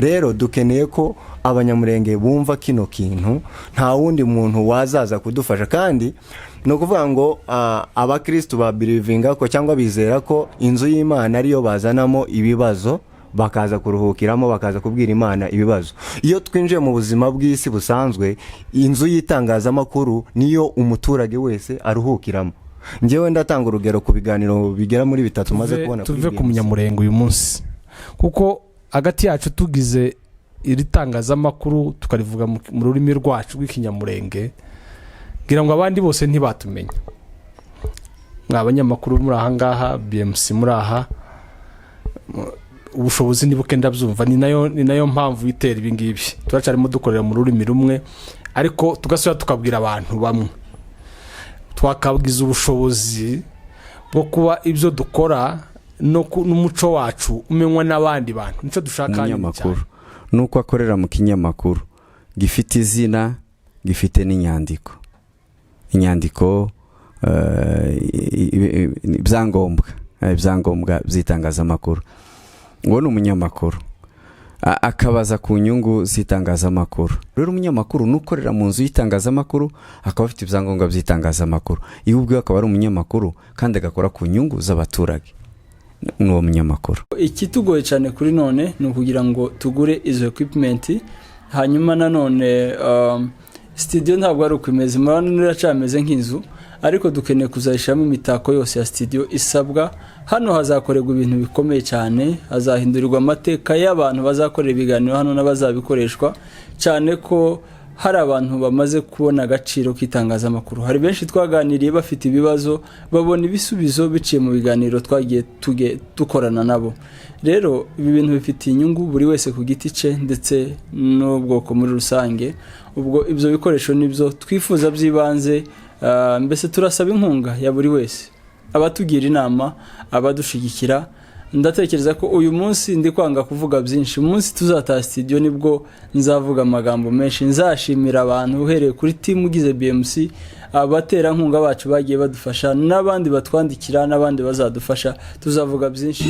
rero dukeneye ko abanyamurenge bumva kino kintu nta wundi muntu wazaza kudufasha kandi no kuvuga ngo abakristo ba belivinga ko cyangwa bizera ko inzu y'Imana ariyo bazanamo ibibazo bakaza kuruhukiramo bakaza kubwira Imana ibibazo. Iyo twinjiye mu buzima bw'isi busanzwe inzu y'itangazamakuru niyo umuturage wese aruhukiramo. Ngewe ndatanga urugero ku biganiro bigera muri bitatu maze kubona tuve ku munyamurenge uyu munsi kuko hagati yacu tugize iri tangazamakuru tukarivuga mu rurimi rwacu rw'ikinyamurenge ngira ngo abandi bose ntibatumenya. Abanyamakuru muri aha ngaha BMC muri aha ubushobozi nibuke ndabyumva ni nayo mpamvu itera ibi ngibi turacarimo dukorera mu rurimi rumwe ariko tugasubira tukabwira abantu bamwe twakabwiza ubushobozi bwo kuba ibyo dukora n'umuco wacu umenywa n'abandi bantu nico dushaka n'inyamakuru nuko akorera mu kinyamakuru gifite izina gifite n'inyandiko ibyangombwa by'itangazamakuru ngo ni umunyamakuru akabaza ku nyungu z'itangazamakuru. Rero umunyamakuru nukorera mu nzu y'itangazamakuru akaba afite ibyangombwa by'itangazamakuru iyo ubwo akaba ari umunyamakuru kandi agakora ku nyungu z'abaturage n'uwo munyamakuru. Ikitugoye cyane kuri none ni ukugira ngo tugure izo equipment hanyuma nanone studio ntabwo ari ukwimeza murano niracameze nk'inzu ariko dukeneye kuzayishamo imitako yose ya studio isabwa. Hano hazakorerwa ibintu bikomeye cyane hazahindurirwa amateka y'abantu bazakorera ibiganiro hano n'abazabikoreshwa cyane ko hari abantu bamaze kubona agaciro k'itangazamakuru. Hari benshi twaganiriye bafite ibibazo babona ibisubizo biciye mu biganiro twagiye dukorana nabo. Rero ibi bintu bifite inyungu buri wese ku giti cye ndetse n'ubwoko muri rusange. Ubwo ibyo bikoresho nibyo twifuza byibanze mbese turasaba inkunga ya buri wese abatugira inama abadushigikira. Ndatekereza ko uyu munsi ndi kwanga kuvuga byinshi umunsi tuzataha studio nibwo nzavuga amagambo menshi nzashimira abantu uhereye kuri team ugize BMC abatera nkunga bacu bagiye badufasha n'abandi batwandikira n'abandi bazadufasha tuzavuga byinshi.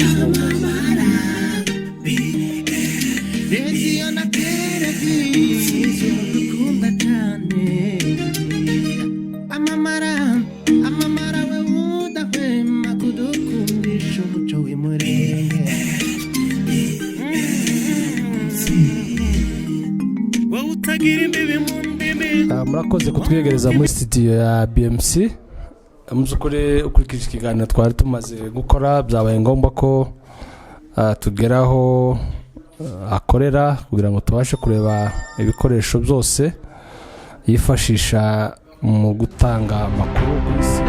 Murakoze kutwegereza muri studio ya BMC. Muzukure ukurikije ikiganiro twari tumaze gukora byabaye ngombwa ko tugeraho akorera kugira ngo tubashe kureba ibikoresho byose yifashisha mu gutanga amakuru ku isi.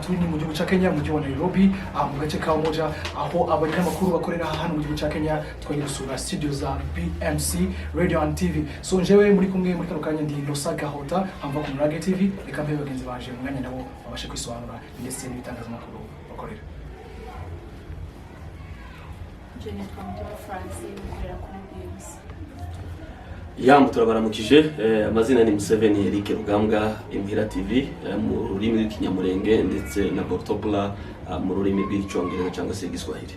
Turi ni mu gihugu cya Kenya mu gihugu wa Nairobi mu gace ka Umoja aho abanyamakuru bakorera hano mu gihugu cya Kenya twagiye gusura studio za BMC Radio and TV. So njewe muri kumwe muri kano kanya ndi Losaga Hota hamba ku Murage TV reka mbe bagenzi baje mu mwanya nabo babashe kwisobanura ndetse n'ibitangazamakuru bakorera. Jenny Twamutwa Francine ukorera kuri BMC. Turabaramukije amazina ni Museveni Eric Rugambwa Imhira TV mu rurimi rw'ikinyamurenge ndetse na Portobula mu rurimi rw'icyongereza cyangwa se Igiswahili.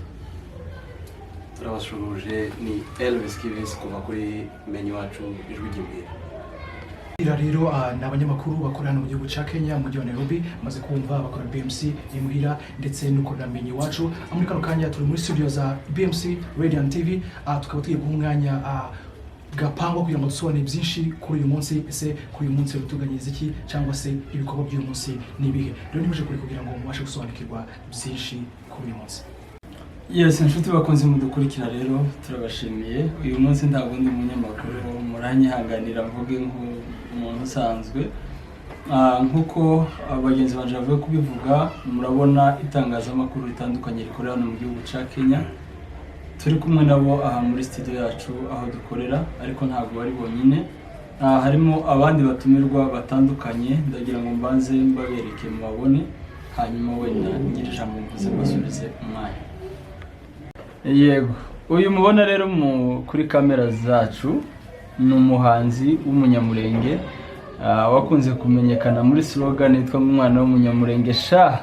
Turabashuruje ni Elvis Kivis kuva kuri menyu wacu ijwi ry'Imhira. Rero n'abanyamakuru bakorera mu gihugu cya Kenya mu gihugu wa Nairobi maze kumva bakora BMC Imhira ndetse nuko namenye wacu muri kano kanya turi muri studio za BMC Radio and TV tukaba tugiye guhunganya gapangwa kugira ngo dusobanure byinshi kuri uyu munsi ese kuri uyu munsi rutuganyiriza iki cyangwa se ibikorwa by'uyu munsi nibihe. Rero nimuje kuri kugira ngo mubashe gusobanukirwa byinshi kuri uyu munsi. Yes, inshuti bakunze mudukurikira rero turabashimiye. Uyu munsi ntabwo ndi umunyamakuru muranyihanganira mvuge nk'umuntu usanzwe nkuko abagenzi banje bavuye kubivuga murabona itangazamakuru ritandukanye rikorera hano mu gihugu cya Kenya. Turi kumwe nabo aha muri studio yacu aho dukorera ariko ntabwo bari bonyine harimo abandi batumirwa batandukanye ndagira ngo mbanze mbabereke mubabone hanyuma wenda ngire ijambo mvuze basubize umwanya. Yego uyu mubona rero kuri kamera zacu ni umuhanzi w'umunyamurenge wakunze kumenyekana muri slogan yitwa umwana w'umunyamurenge sha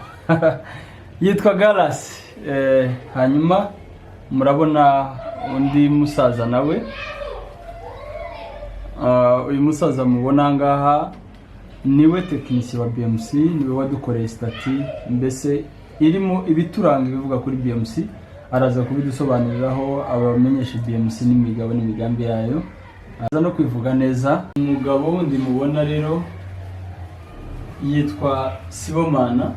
yitwa Galasi. Hanyuma murabona undi musaza nawe, uyu musaza mubona ngaha niwe tekinisiye wa BMC, niwe wadukoreye stati mbese irimo ibituranga bivuga kuri BMC. Araza kubidusobanuriraho abamenyesha BMC n'imigabo n'imigambi yayo, aza no kwivuga neza. Umugabo wundi mubona rero yitwa Sibomana,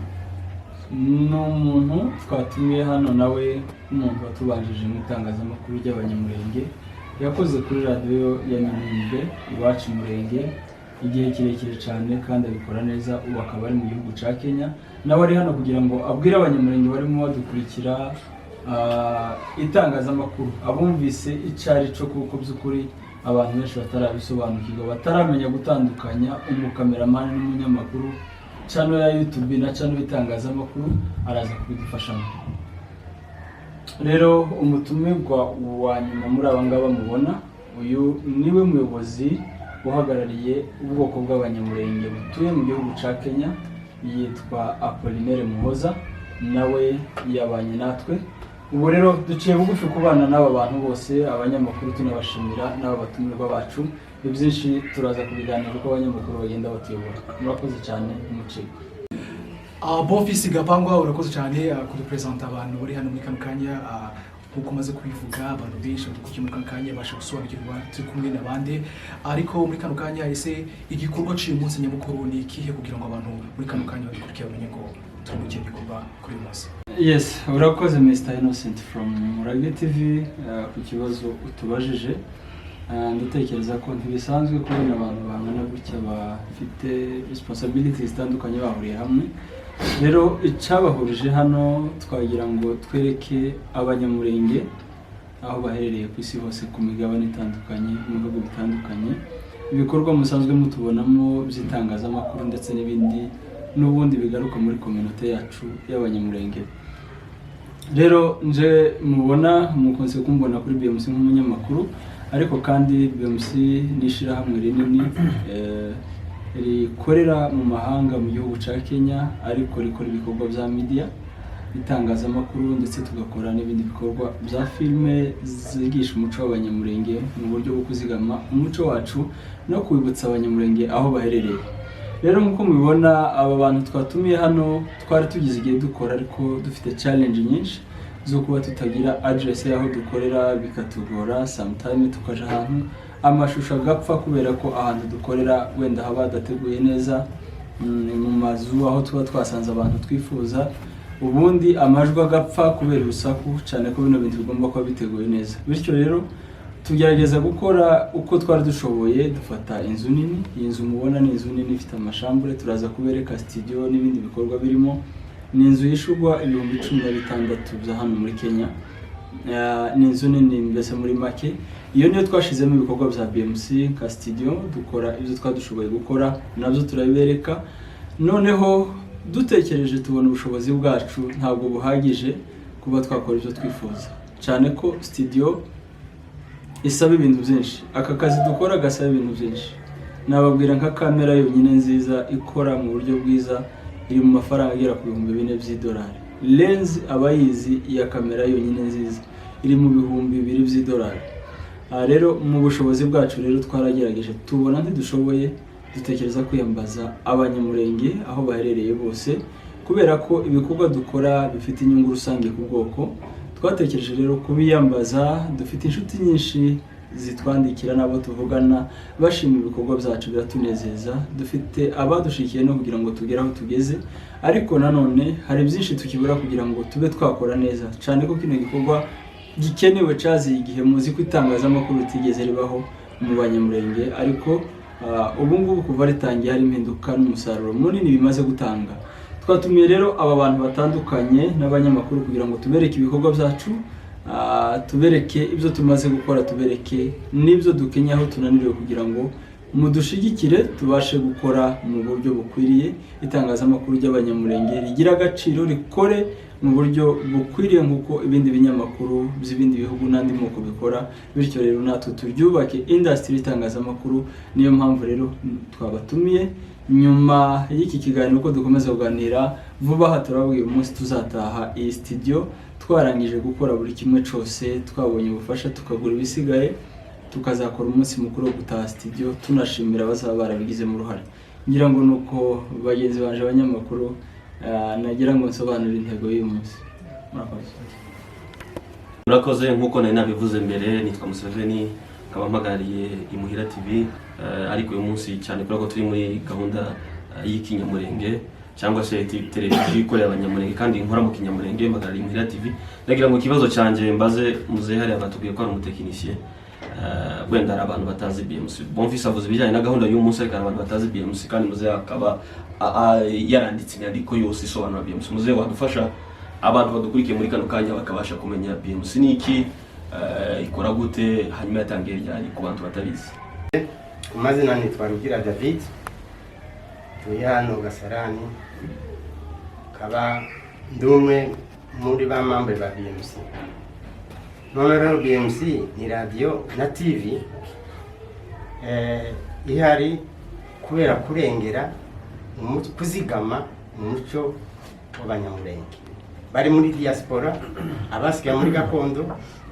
ni umuntu twatumiye hano nawe umuntu watubanjije mu itangazamakuru ry'abanyamurenge, yakoze kuri radiyo ya Minimbe iwacu Murenge igihe kirekire cyane kandi abikora neza. Ubu akaba ari mu gihugu cya Kenya, nawe ari hano kugira ngo abwire abanyamurenge barimo badukurikira itangazamakuru abumvise icari cyo, kuko by'ukuri abantu benshi batarabisobanukirwa, bataramenya gutandukanya umukameramani n'umunyamakuru. Channel ya YouTube na channel itangazamakuru araza kubidufashamo. Rero umutumirwa wa nyuma muri aba ngaba mubona, uyu niwe muyobozi uhagarariye ubwoko bw'abanyamurenge butuye mu gihugu cya Kenya, yitwa Apollinaire Muhoza, nawe yabanye natwe. Ubu rero duciye bugufi kubana n'aba bantu bose, abanyamakuru tunabashimira n'aba batumirwa bacu. Ibyinshi turaza kubiganira uko abanyamakuru bagenda batuyobora. Murakoze cyane umuceri. Bonfils Gapangwa, urakoze cyane kudupresenta abantu bari hano muri kano kanya. Nkuko umaze kubivuga, abantu benshi badukukiye muri kano kanya basha gusobanukirwa turi kumwe n'abandi. Ariko muri kano kanya ese igikorwa cy'uyu munsi nyamukuru ni ikihe kugira ngo abantu muri kano kanya badukurikiye bamenye ngo turi mu kihe gikorwa kuri uyu munsi? Yes, urakoze Mr. Innocent from Murage TV ku kibazo utubajije. Ndatekereza ko ntibisanzwe kubona abantu bangana gutya bafite responsibilities zitandukanye bahuriye hamwe. Rero icyabahurije hano twagira ngo twereke abanyamurenge aho baherereye ku isi hose ku migabane itandukanye, mu bihugu bitandukanye, ibikorwa musanzwe mutubonamo by'itangazamakuru ndetse n'ibindi n'ubundi bigaruka muri community yacu y'abanyamurenge. Rero nje mubona mukunze kumbona kuri BMC nk'umunyamakuru, ariko kandi BMC nishirahamwe rinini rikorera mu mahanga mu gihugu cya Kenya, ariko rikora ibikorwa bya media, itangazamakuru, ndetse tugakora n'ibindi bikorwa bya filme zigisha umuco w'abanyamurenge mu buryo bwo kuzigama umuco wacu no kwibutsa abanyamurenge aho baherereye. Rero nkuko mubibona aba bantu twatumiye hano twari tugize igihe dukora, ariko dufite challenge nyinshi zo kuba tutagira address yaho dukorera, bikatugora sometime tukaje ahantu amashusho agapfa kubera ko ahantu dukorera wenda haba hadateguye neza, mu mazu aho tuba twasanze abantu twifuza, ubundi amajwi agapfa kubera urusaku cyane ko bino bintu bigomba kuba biteguye neza. Bityo rero tugerageza gukora uko twari dushoboye, dufata inzu nini. Iyi nzu mubona ni inzu nini ifite amashambure, turaza kubereka studio n'ibindi bikorwa birimo. Ni inzu yishugwa 16,000 bya hano muri Kenya. Ni inzu nini mbese muri make. Iyo niyo twashizemo ibikorwa bya BMC ka studio, dukora ibyo twadushoboye gukora nabyo turabibereka. Noneho dutekereje tubona ubushobozi bwacu ntabwo buhagije kuba twakora ibyo twifuza, cyane ko studio isaba ibintu byinshi. Aka kazi dukora gasaba ibintu byinshi. Nababwira nka kamera yonyine nziza ikora mu buryo bwiza iri mu mafaranga agera ku $4,000. Lens abayizi ya kamera yonyine nziza iri mu $2,000. Rero mu bushobozi bwacu rero twaragerageje tubona ntidushoboye, dutekereza kwiyambaza abanyamurenge aho baherereye bose, kubera ko ibikorwa dukora bifite inyungu rusange ku bwoko. Twatekereje rero kubiyambaza, dufite inshuti nyinshi zitwandikira nabo tuvugana bashima ibikorwa byacu biratunezeza, dufite abadushikiye no kugira ngo tugere aho tugeze, ariko nanone hari byinshi tukibura kugira ngo tube twakora neza, cyane ko kino gikorwa gikenewe cyazi igihe muzi ko itangazamakuru tigeze ribaho mu banyamurenge, ariko ubu ngubu kuva ritangiye hari impinduka n'umusaruro munini bimaze gutanga. Twatumiye rero aba bantu batandukanye n'abanyamakuru kugira ngo tubereke ibikorwa byacu, tubereke ibyo tumaze gukora, tubereke n'ibyo dukenye aho tunaniriwe kugira ngo mudushigikire tubashe gukora mu buryo bukwiriye, itangazamakuru ry'abanyamurenge rigira agaciro, rikore mu buryo bukwiriye nk'uko ibindi binyamakuru by'ibindi bihugu n'andi moko bikora, bityo rero natwe turyubake industry y'itangazamakuru. Niyo mpamvu rero twabatumiye nyuma y'iki kiganiro uko dukomeza kuganira. Vuba aha turababwira umunsi tuzataha iyi studio twarangije gukora buri kimwe cyose, twabonye ubufasha tukagura ibisigaye, tukazakora umunsi mukuru wo gutaha studio, tunashimira abazaba barabigizemo uruhare. Ngira ngo nuko bagenzi banje abanyamakuru, nagira ngo nsobanure intego y'uyu munsi. Murakoze. Nk'uko nari nabivuze mbere, nitwa Museveni, nkaba mpagariye Imuhira TV, ariko uyu munsi cyane kubera ko turi muri gahunda y'ikinyamurenge cyangwa se televiziyo ikorera abanyamurenge kandi nkora mu kinyamurenge, mpagariye Imuhira TV. Ndagira ngo ikibazo cyanjye mbaze muzehe hariya batubwiye ko ari umutekinisiye, wenda ari abantu batazi BMC. Bonfils avuze ibijyanye na gahunda y'uyu munsi, ariko abantu batazi BMC kandi muzehe akaba yaranditse inyandiko yose isobanura BMC. Muzehe wadufasha abantu badukurikiye muri kano kanya bakabasha kumenya BMC ni iki, ikora gute, hanyuma yatangiye ryari ku bantu batabizi? Ku mazina nitwa Rugira David, tuye hano Gasarani, kaba ndumwe muri ba mambe ba BMC. None rero BMC ni radio na TV ihari kubera kurengera kuzigama umuco w'abanyamurenge bari muri diaspora, abasigaye muri gakondo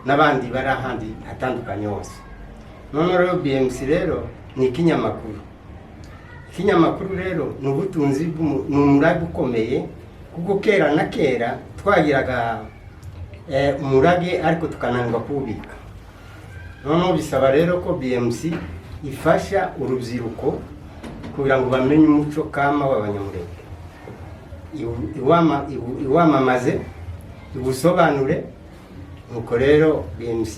n'abandi bari ahandi hatandukanye hose. None rero BMC rero ni ikinyamakuru. Ikinyamakuru rero ni ubutunzi n'umurage ukomeye, kuko kera na kera twagiraga umurage ariko tukananirwa kuwubika. Noneho bisaba rero ko BMC ifasha urubyiruko kugira ngo bamenye umuco kama w'abanyamurenge, iwamamaze, iwusobanure. Nuko rero BMC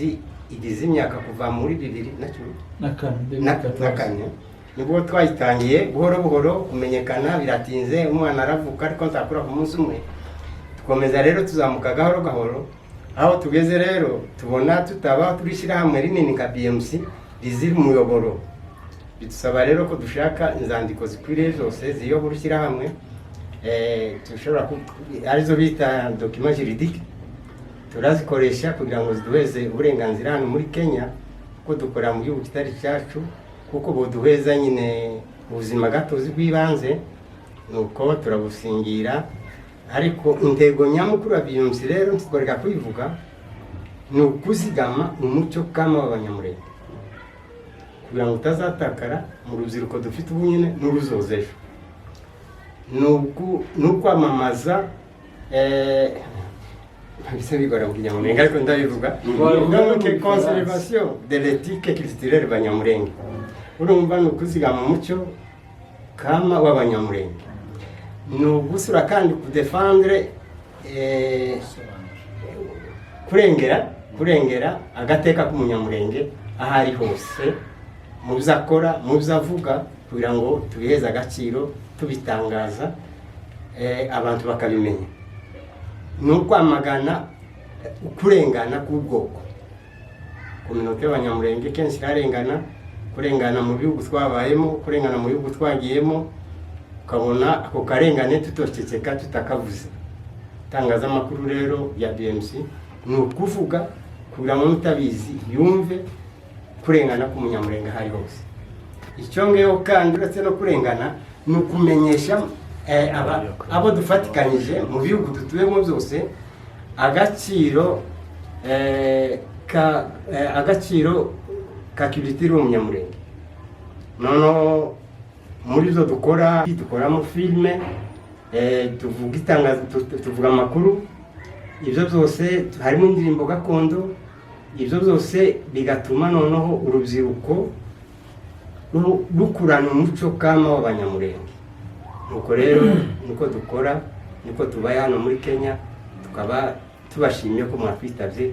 igize imyaka kuva muri 2004 nibwo twayitangiye buhoro buhoro kumenyekana, biratinze, umwana aravuka ariko nzakura ku munsi umwe. Tukomeza rero tuzamuka gahoro gahoro, aho tugeze rero tubona tutaba turishyira hamwe rinini nka BMC rizira umuyoboro. Bidusaba rero ko dushaka inzandiko zikwiriye zose ziyobora ushyira hamwe, tushobora arizo bita document juridique, turazikoresha kugira ngo ziduheze uburenganzira hano muri Kenya, kuko dukora mu gihugu kitari cyacu, kuko boduheza nyine ubuzima gatozi bw'ibanze, nuko turabusingira. Ariko intego nyamukuru ya BMC rero ntitworeka kuyivuga, ni ukuzigama umuco kama w'abanyamurenge kugira ngo utazatakara mu rubyiruko dufite ubu nyine n'uruzozejo. Nukwamamaza bisa bigora mu kinyamurenge ariko ndabivuga, donc conservation de l'éthique culturelle banyamurenge. Urumva ni ukuzigama umuco kama w'abanyamurenge, ni ugusura kandi kudefendre kurengera agateka k'umunyamurenge aho ari hose, mu byo akora, mu byo avuga, kugira ngo tubiheze agaciro, tubitangaza, abantu bakabimenya. Ni ukwamagana kurengana k'ubwoko. Kominote y'abanyamurenge kenshi irarengana, kurengana mu bihugu twabayemo, kurengana mu bihugu twagiyemo, ukabona ako karengane tutoceceka tutakavuze. Itangazamakuru rero ya BMC ni ukuvuga kugira ngo mutabizi yumve kurengana k'umunyamurenge hari hose. Icyo ngeyo kandi uretse no kurengana, ni ukumenyesha abo dufatikanyije mu bihugu dutuyemo byose agaciro ka culture y'umunyamurenge. Noneho muri zo dukoramo filime, tuvuga amakuru, ibyo byose harimo indirimbo gakondo, ibyo byose bigatuma noneho urubyiruko rukurana umuco kama w'abanyamurenge. Nuko rero niko dukora, niko tubaye hano muri Kenya, tukaba tubashimiye ko mwatwitabye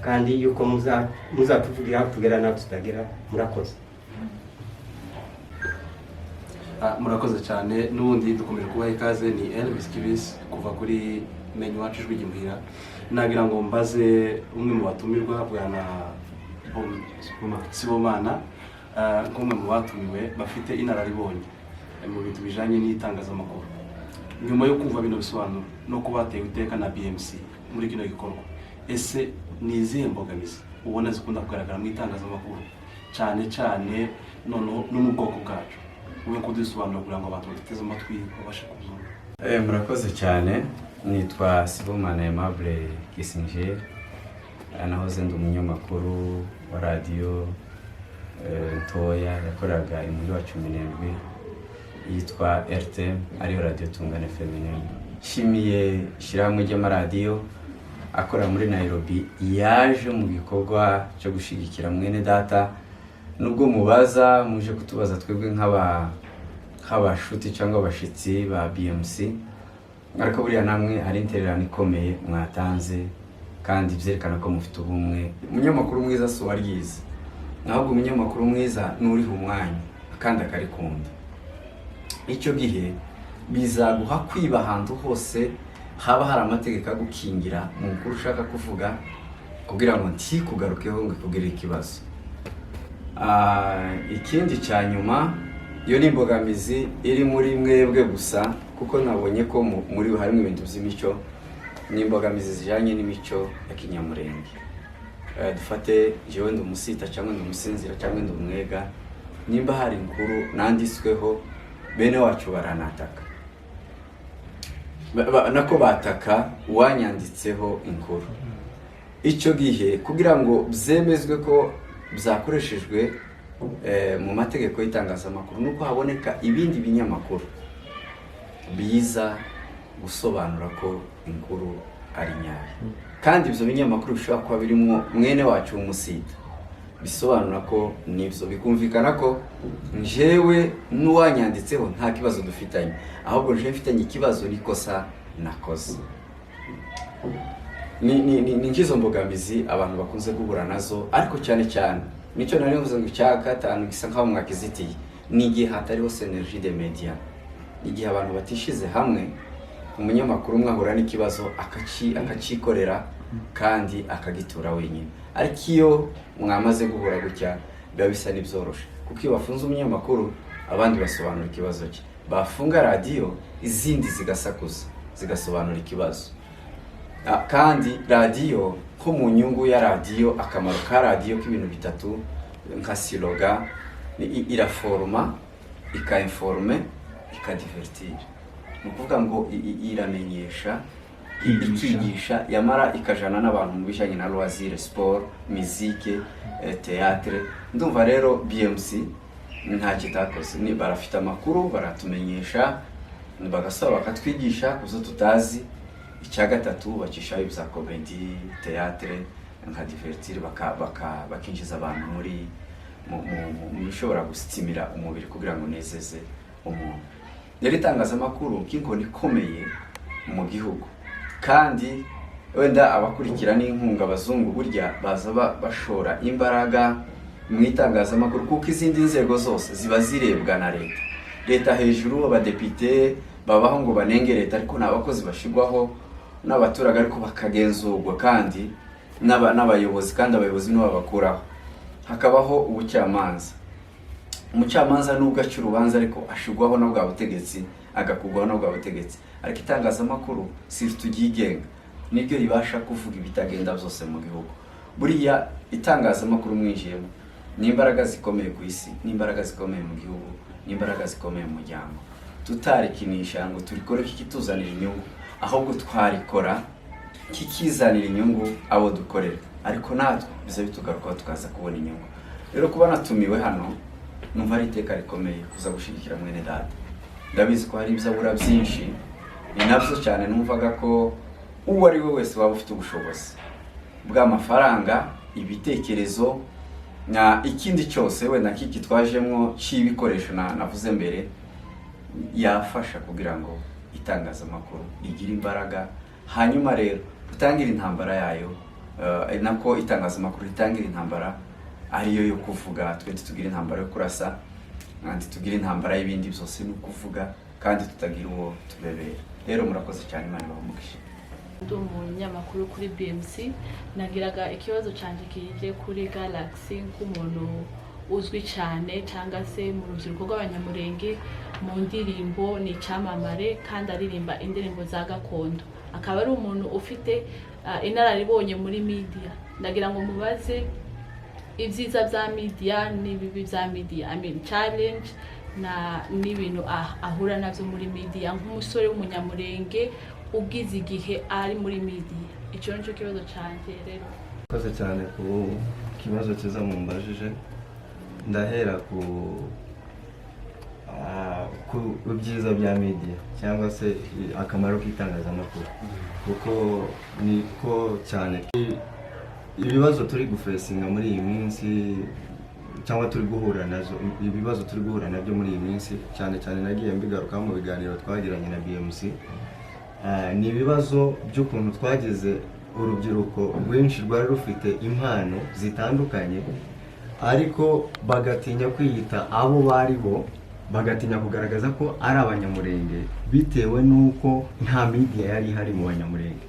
kandi yuko muzatuvugira aho tugera naho tutagera. Murakoze. Murakoze cyane. N'ubundi dukomeje kubaha ikaze. Ni Elvis Kibisi kuva kuri Menyi Wacu Ijwi Ry'imuhira. Nagira ngo mbaze umwe mu batumirwa bwana Sibomana, nk'umwe mu batumiwe bafite inararibonye mu bintu bijanye n'itangazamakuru, nyuma yo kumva bino bisobanuro no kuba batewe iteka na BMC muri kino gikorwa, ese ni izihe mbogamizi ubona zikunda kugaragara mu itangazamakuru cyane cyane noneho no mu bwoko bwacu, ube kudusobanura kugira ngo abantu baduteze amatwi babashe kubyumva? Murakoze cyane. Nitwa Sibomana Aimable Kissinger, nahoze ndi umunyamakuru wa radiyo ntoya yakoraga muri wa 17 yitwa RTM, ariyo radiyo Tungane FM. Nshimiye ishyirahamwe ry'amaradiyo akora muri Nairobi yaje mu gikorwa cyo gushigikira mwene data. Nubwo mubaza muje kutubaza twebwe nk'abashuti cyangwa abashitsi ba BMC, ariko buriya namwe hari intererano ikomeye mwatanze kandi byerekana ko mufite ubumwe. Umunyamakuru mwiza so waryize, ahubwo umunyamakuru mwiza nuriha umwanya kandi akarikunda. Icyo gihe bizaguha kwiba ahantu hose haba hari amategeko agukingira mu nkuru ushaka kuvuga, kugira ngo ntikugarukeho ngo ikugire ikibazo. Ikindi cya nyuma, iyo ni imbogamizi iri muri mwebwe gusa, kuko nabonye ko muri harimo ibintu by'imico, ni imbogamizi zijyanye n'imico ya kinyamurenge. Dufate jewe ndi umusita cyangwa ndi umusinzira cyangwa ndi umwega, nimba hari inkuru nanditsweho bene wacu baranataka, nako bataka uwanyanditseho inkuru. Icyo gihe kugira ngo byemezwe ko byakoreshejwe mu mategeko y'itangazamakuru, nuko haboneka ibindi binyamakuru biza gusobanura ko inkuru ari nyayo, kandi ibyo binyamakuru bishobora kuba birimo mwene wacu w'umusita, bisobanura ko nibyo bikumvikana ko njewe n'uwanyanditseho nta kibazo dufitanye, ahubwo nje mfitanye ikibazo n'ikosa nakoze. Ni ngizo mbogamizi abantu bakunze guhura nazo, ariko cyane cyane nicyo nari mvuze ngo icya gatanu gisa nkaho mwakizitiye, ni igihe hatariho synergie de media, igihe abantu batishize hamwe, umunyamakuru mwahura n'ikibazo akacikorera kandi akagitura wenyine. Ariko iyo mwamaze guhura gutya biba bisa n'ibyoroshe, kuko iyo bafunze umunyamakuru abandi basobanura ikibazo cye, bafunga radiyo izindi zigasakuza zigasobanura ikibazo. Kandi radiyo ko mu nyungu ya radiyo, akamaro ka radiyo k'ibintu bitatu nka siloga, iraforma, ikainforme, ikadivertire. Ni ukuvuga ngo iramenyesha, ikigisha, yamara ikajana n'abantu mu bijyanye na loisir, sport, musique, théâtre. Ndumva rero BMC nta kitakoze, ni barafite amakuru, baratumenyesha, bagasaba bakatwigisha kuzo tutazi. Icya gatatu bacishaho ibya comedy, théâtre, nka divertire, bakinjiza abantu muri bishobora gusitimira umubiri kugira ngo nezeze umuntu. Rero itangazamakuru k'inkoni ikomeye mu gihugu, kandi wenda abakurikira n'inkunga abazungu burya baza bashora imbaraga mu itangazamakuru, kuko izindi nzego zose ziba zirebwa na leta hejuru, abadepite babaho ngo banenge leta, ariko n'abakozi bashigwaho n'abaturage, ariko bakagenzurwa kandi n'abayobozi, kandi abayobozi nibo babakuraho. Hakabaho ubucamanza, umucamanza nubwo aca urubanza ariko ashigwaho na bwa butegetsi, agakugwaho na bwa butegetsi. Ariko itangazamakuru sirtu ryigenga, niryo ribasha kuvuga ibitagenda byose mu gihugu. Buriya itangazamakuru mwinjiyemo ni imbaraga zikomeye ku isi, ni imbaraga zikomeye mu gihugu, ni imbaraga zikomeye mu muryango. Tutarikinisha ngo turikore kikituzanira inyungu, ahubwo twarikora kikizanira inyungu abo dukorera, ariko natwe biza bitugarukaho tukaza kubona inyungu. Rero kuba natumiwe hano numva ari iteka rikomeye kuza gushigikira mwene data. Ndabizi ko hari ibyabura byinshi, ni nabyo cyane numvaga ko uwo ari we wese waba ufite ubushobozi bw'amafaranga, ibitekerezo, na ikindi cyose wenda kiki twajemwo cy'ibikoresho navuze mbere, yafasha kugira ngo itangazamakuru igira imbaraga, hanyuma rero tutangira intambara yayo, nako itangazamakuru itangira intambara ariyo yo kuvuga, twe tugira intambara yo kurasa, kandi tugira intambara y'ibindi byose no kuvuga, kandi tutagira uwo tubebera. Rero murakoze cyane, Imana ibamugishe. Ndi umunyamakuru kuri BMC, nagiraga ikibazo cyanje kije kuri Galaxy nk'umuntu uzwi cyane cyangwa se mu rubyiruko rw'abanyamurenge mu ndirimbo ni icyamamare kandi aririmba indirimbo za gakondo, akaba ari umuntu ufite inararibonye muri media. Ndagira ngo mubaze ibyiza bya media n'ibibi bya media, I mean challenge n'ibintu ahura navyo muri media nk'umusore w'umunyamurenge ugize igihe ari muri media. Icyo nicyo kibazo cyanjye rero. Koze cyane ku kibazo cyiza mumbajije. Ndahera ku byiza bya media cyangwa se akamaro k'itangazamakuru, kuko niko cyane ibibazo turi gufesinga muri iyi minsi cyangwa turi guhura nazo, ibibazo turi guhura nabyo muri iyi minsi cyane cyane nagiye mbigarukaho mu biganiro twagiranye na BMC. Ni ibibazo by'ukuntu twagize urubyiruko rwinshi rwari rufite impano zitandukanye, ariko bagatinya kwiyita abo bari bo, bagatinya kugaragaza ko ari abanyamurenge bitewe n'uko nta media yari ihari mu banyamurenge.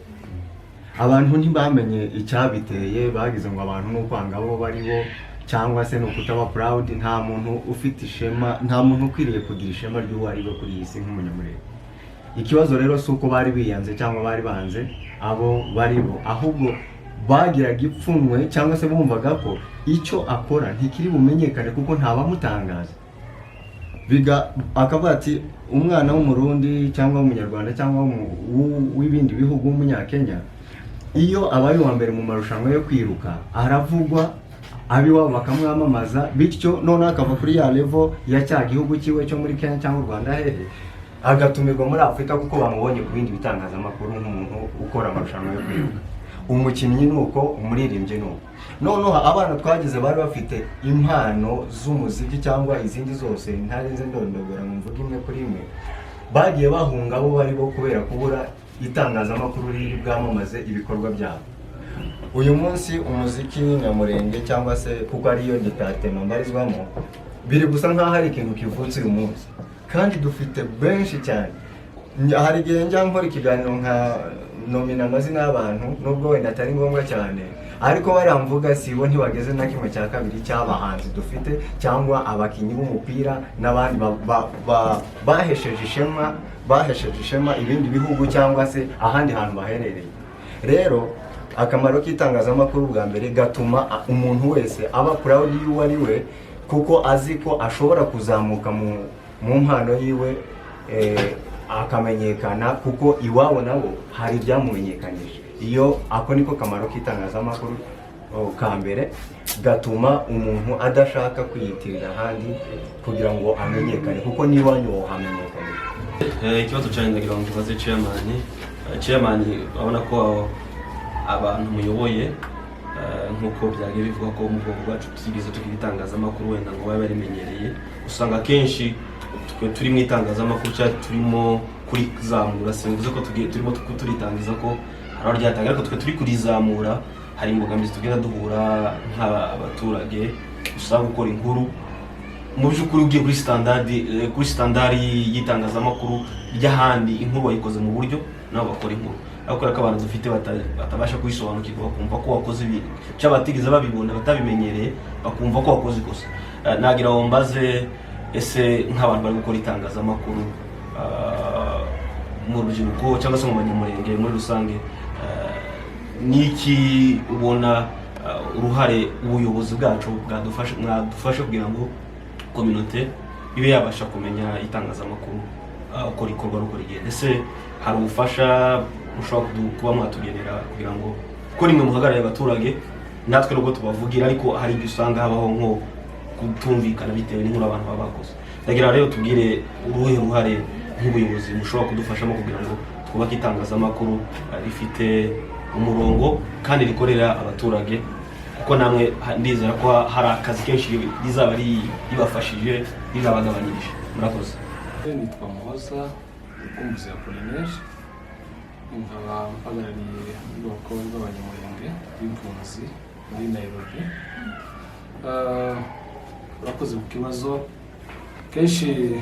Abantu ntibamenye icyabiteye, bagize ngo abantu n'ukwanga abo bari bo cyangwa se no kutaba proud. Nta muntu ufite ishema, nta muntu ukwiriye kugira ishema ry'uwo ari we kuri iyi si nk'umunyamurenge. Ikibazo rero si uko bari biyanze cyangwa bari banze abo bari bo, ahubwo bagiraga ipfunwe cyangwa se bumvaga ko icyo akora ntikiri bumenyekane kuko ntabamutangaza. Akavuga ati umwana w'umurundi cyangwa w'umunyarwanda cyangwa w'ibindi bihugu w'umunyakenya, iyo abaye uwa mbere mu marushanwa yo kwiruka aravugwa, abiwabo bakamwamamaza, bityo noneho akava kuri ya level ya cya gihugu cyiwe cyo muri Kenya cyangwa u Rwanda hehe, agatumirwa muri Afurika kuko bamubonye ku bindi bitangazamakuru nk'umuntu ukora amarushanwa yo kwiruka. Umukinnyi nuko, umuririmbyi nuko. Noneho abana twagize bari bafite impano z'umuziki cyangwa izindi zose ntarenze ndondogora mu mvuga imwe kuri imwe, bagiye bahunga abo bari bo kubera kubura itangazamakuru riri bwamamaze ibikorwa byabo. Uyu munsi umuziki nyamurenge cyangwa se kuko ariyo departement mbarizwamo, biri gusa nk'aho hari ikintu kivutse uyu munsi, kandi dufite benshi cyane. Hari igihe njya nkora ikiganiro nka nomina amazina y'abantu nubwo wenda atari ngombwa cyane, ariko baramvuga sibo ntibageze na kimwe cya kabiri cy'abahanzi dufite cyangwa abakinnyi b'umupira n'abandi bahesheje ishema ibindi bihugu cyangwa se ahandi hantu baherereye. Rero akamaro k'itangazamakuru bwa mbere gatuma umuntu wese aba proud y'uwo ari we, kuko azi ko ashobora kuzamuka mu mpano yiwe akamenyekana, kuko iwabo nabo hari ibyamumenyekanisha. Iyo ako niko kamaro k'itangazamakuru ka mbere, gatuma umuntu adashaka kwiyitirira ahandi kugira ngo amenyekane, kuko n'iwanyu wohamenyekane. Ikibazo cyane ndagira ngo kibaze chairman, abona ko abantu muyoboye nk'uko byagiye bivuga ko mu bwoko bwacu tugize tugira itangazamakuru wenda ngo babe barimenyereye, usanga kenshi turi mu itangazamakuru cyangwa turimo kurizamura, simvuze ko turimo turitangiza ko hari ryatanga, ariko twe turi kurizamura. Hari imbogamizi tugenda duhura nk'abaturage, usanga gukora inkuru mu by'ukuri ugiye kuri standard y'itangazamakuru ry'ahandi, inkuru wayikoze mu buryo nabo bakora inkuru, ariko ko abantu dufite batabasha kuyisobanukirwa, bakumva ko wakoze ibintu cyangwa batigeze babibona, batabimenyereye, bakumva ko wakoze ikosa. Nagira ngo mbaze, ese nk'abantu bari gukora itangazamakuru mu rubyiruko cyangwa se mu banyamurenge muri rusange, niki ubona uruhare ubuyobozi bwacu mwadufasha kugira ngo community ibe yabasha kumenya itangazamakuru uko rikorwa n'uko rigenda? Ese hari ubufasha mushobora kuba mwatugenera kugira ngo ko rimwe muhagarare abaturage natwe nubwo tubavugira, ariko hari igihe usanga habaho nko kutumvikana bitewe n'inkuru abantu baba bakoze? Ndagira rero tubwire uruhe ruhare nk'ubuyobozi mushobora kudufashamo kugira ngo twubake itangazamakuru rifite umurongo kandi rikorera abaturage, kuko namwe ndizera ko hari akazi kenshi rizaba ribafashije, rizabagabanyirije. Murakoze. Nitwa Muhoza Ukumbuzi Apollinaire, nkaba mpagarariye ubwoko bw'abanyamurenge b'impunzi muri Nairobi. Urakoze ku kibazo. Kenshi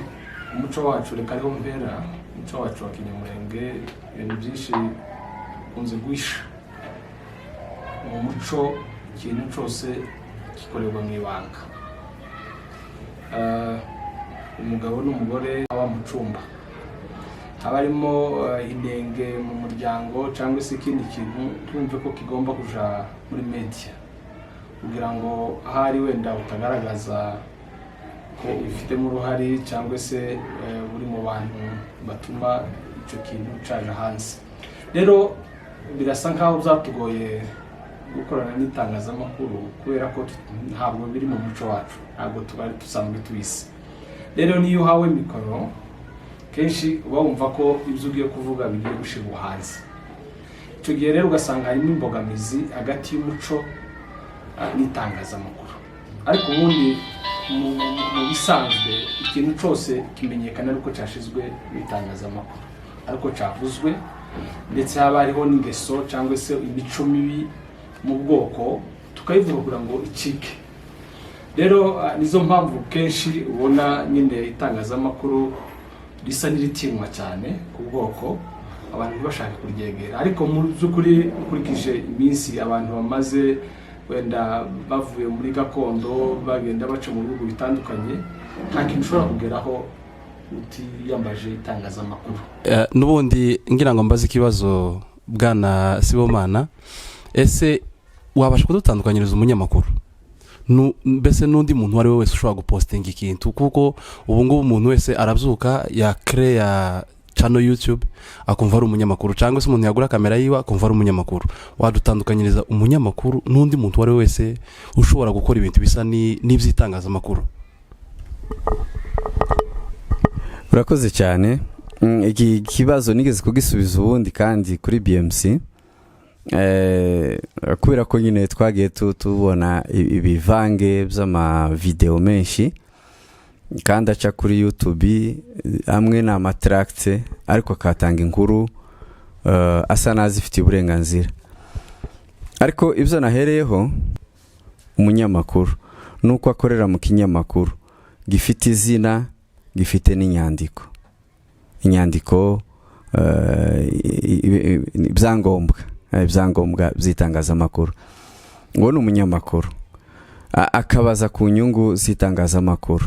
umuco wacu, reka ariho mpera, umuco wacu wa kinyamurenge ibintu byinshi kunze guhisha. Mu muco ikintu cyose gikorerwa mu ibanga, umugabo n'umugore baba mu cyumba haba harimo inenge mu muryango cyangwa se ikindi kintu twumve ko kigomba kuja muri media kugira ngo ahari wenda utagaragaza ko ifitemo uruhare cyangwa se uri mu bantu batuma icyo kintu caje hanze. Rero birasa nkaho byatugoye gukorana n'itangazamakuru kubera ko ntabwo biri mu muco wacu, ntabwo tubari dusanzwe tubizi. Rero niyo uhawe mikoro kenshi uba wumva ko ibyo ugiye kuvuga bigiye gushirwa hanze. Icyo gihe rero ugasanga harimo imbogamizi hagati y'umuco n'itangazamakuru. Ariko ubundi mu bisanzwe ikintu cyose kimenyekana ariko cyashizwe n'itangazamakuru, ariko cyavuzwe ndetse haba hariho n'ingeso cyangwa se imico mibi mu bwoko tukayivugura ngo icike. Rero nizo mpamvu kenshi ubona nyine itangazamakuru risa n'iritinywa cyane ku bwoko abantu ntibashaka kuryegera. Ariko mu by'ukuri ukurikije iminsi abantu bamaze wenda bavuye muri gakondo bagenda baca mu bihugu bitandukanye, nta kintu ushobora kugeraho utiyambaje itangazamakuru. N'ubundi ngira ngo mbaze ikibazo Bwana Sibomana, ese wabasha kudutandukanyiriza umunyamakuru mbese n'undi muntu wari wese ushobora gupostinga ikintu? Kuko ubu ngubu umuntu wese arabyuka ya create channel YouTube akumva ari umunyamakuru, cyangwa se umuntu yagura kamera yiwe akumva ari umunyamakuru. Wadutandukanyiriza umunyamakuru n'undi muntu wari wese ushobora gukora ibintu bisa n'iby'itangazamakuru? Urakoze cyane. Iki kibazo nigeze kugisubiza ubundi kandi kuri BMC, kubera ko nyine twagiye tubona ibivange by'ama video menshi kandi aca kuri YouTube amwe na amatracte, ariko akatanga inkuru asa nazifite uburenganzira. Ariko ibyo nahereyeho umunyamakuru nuko akorera mu kinyamakuru gifite izina, gifite n'inyandiko, inyandiko ibyangombwa by'itangazamakuru. Ngo ni umunyamakuru akabaza ku nyungu z'itangazamakuru,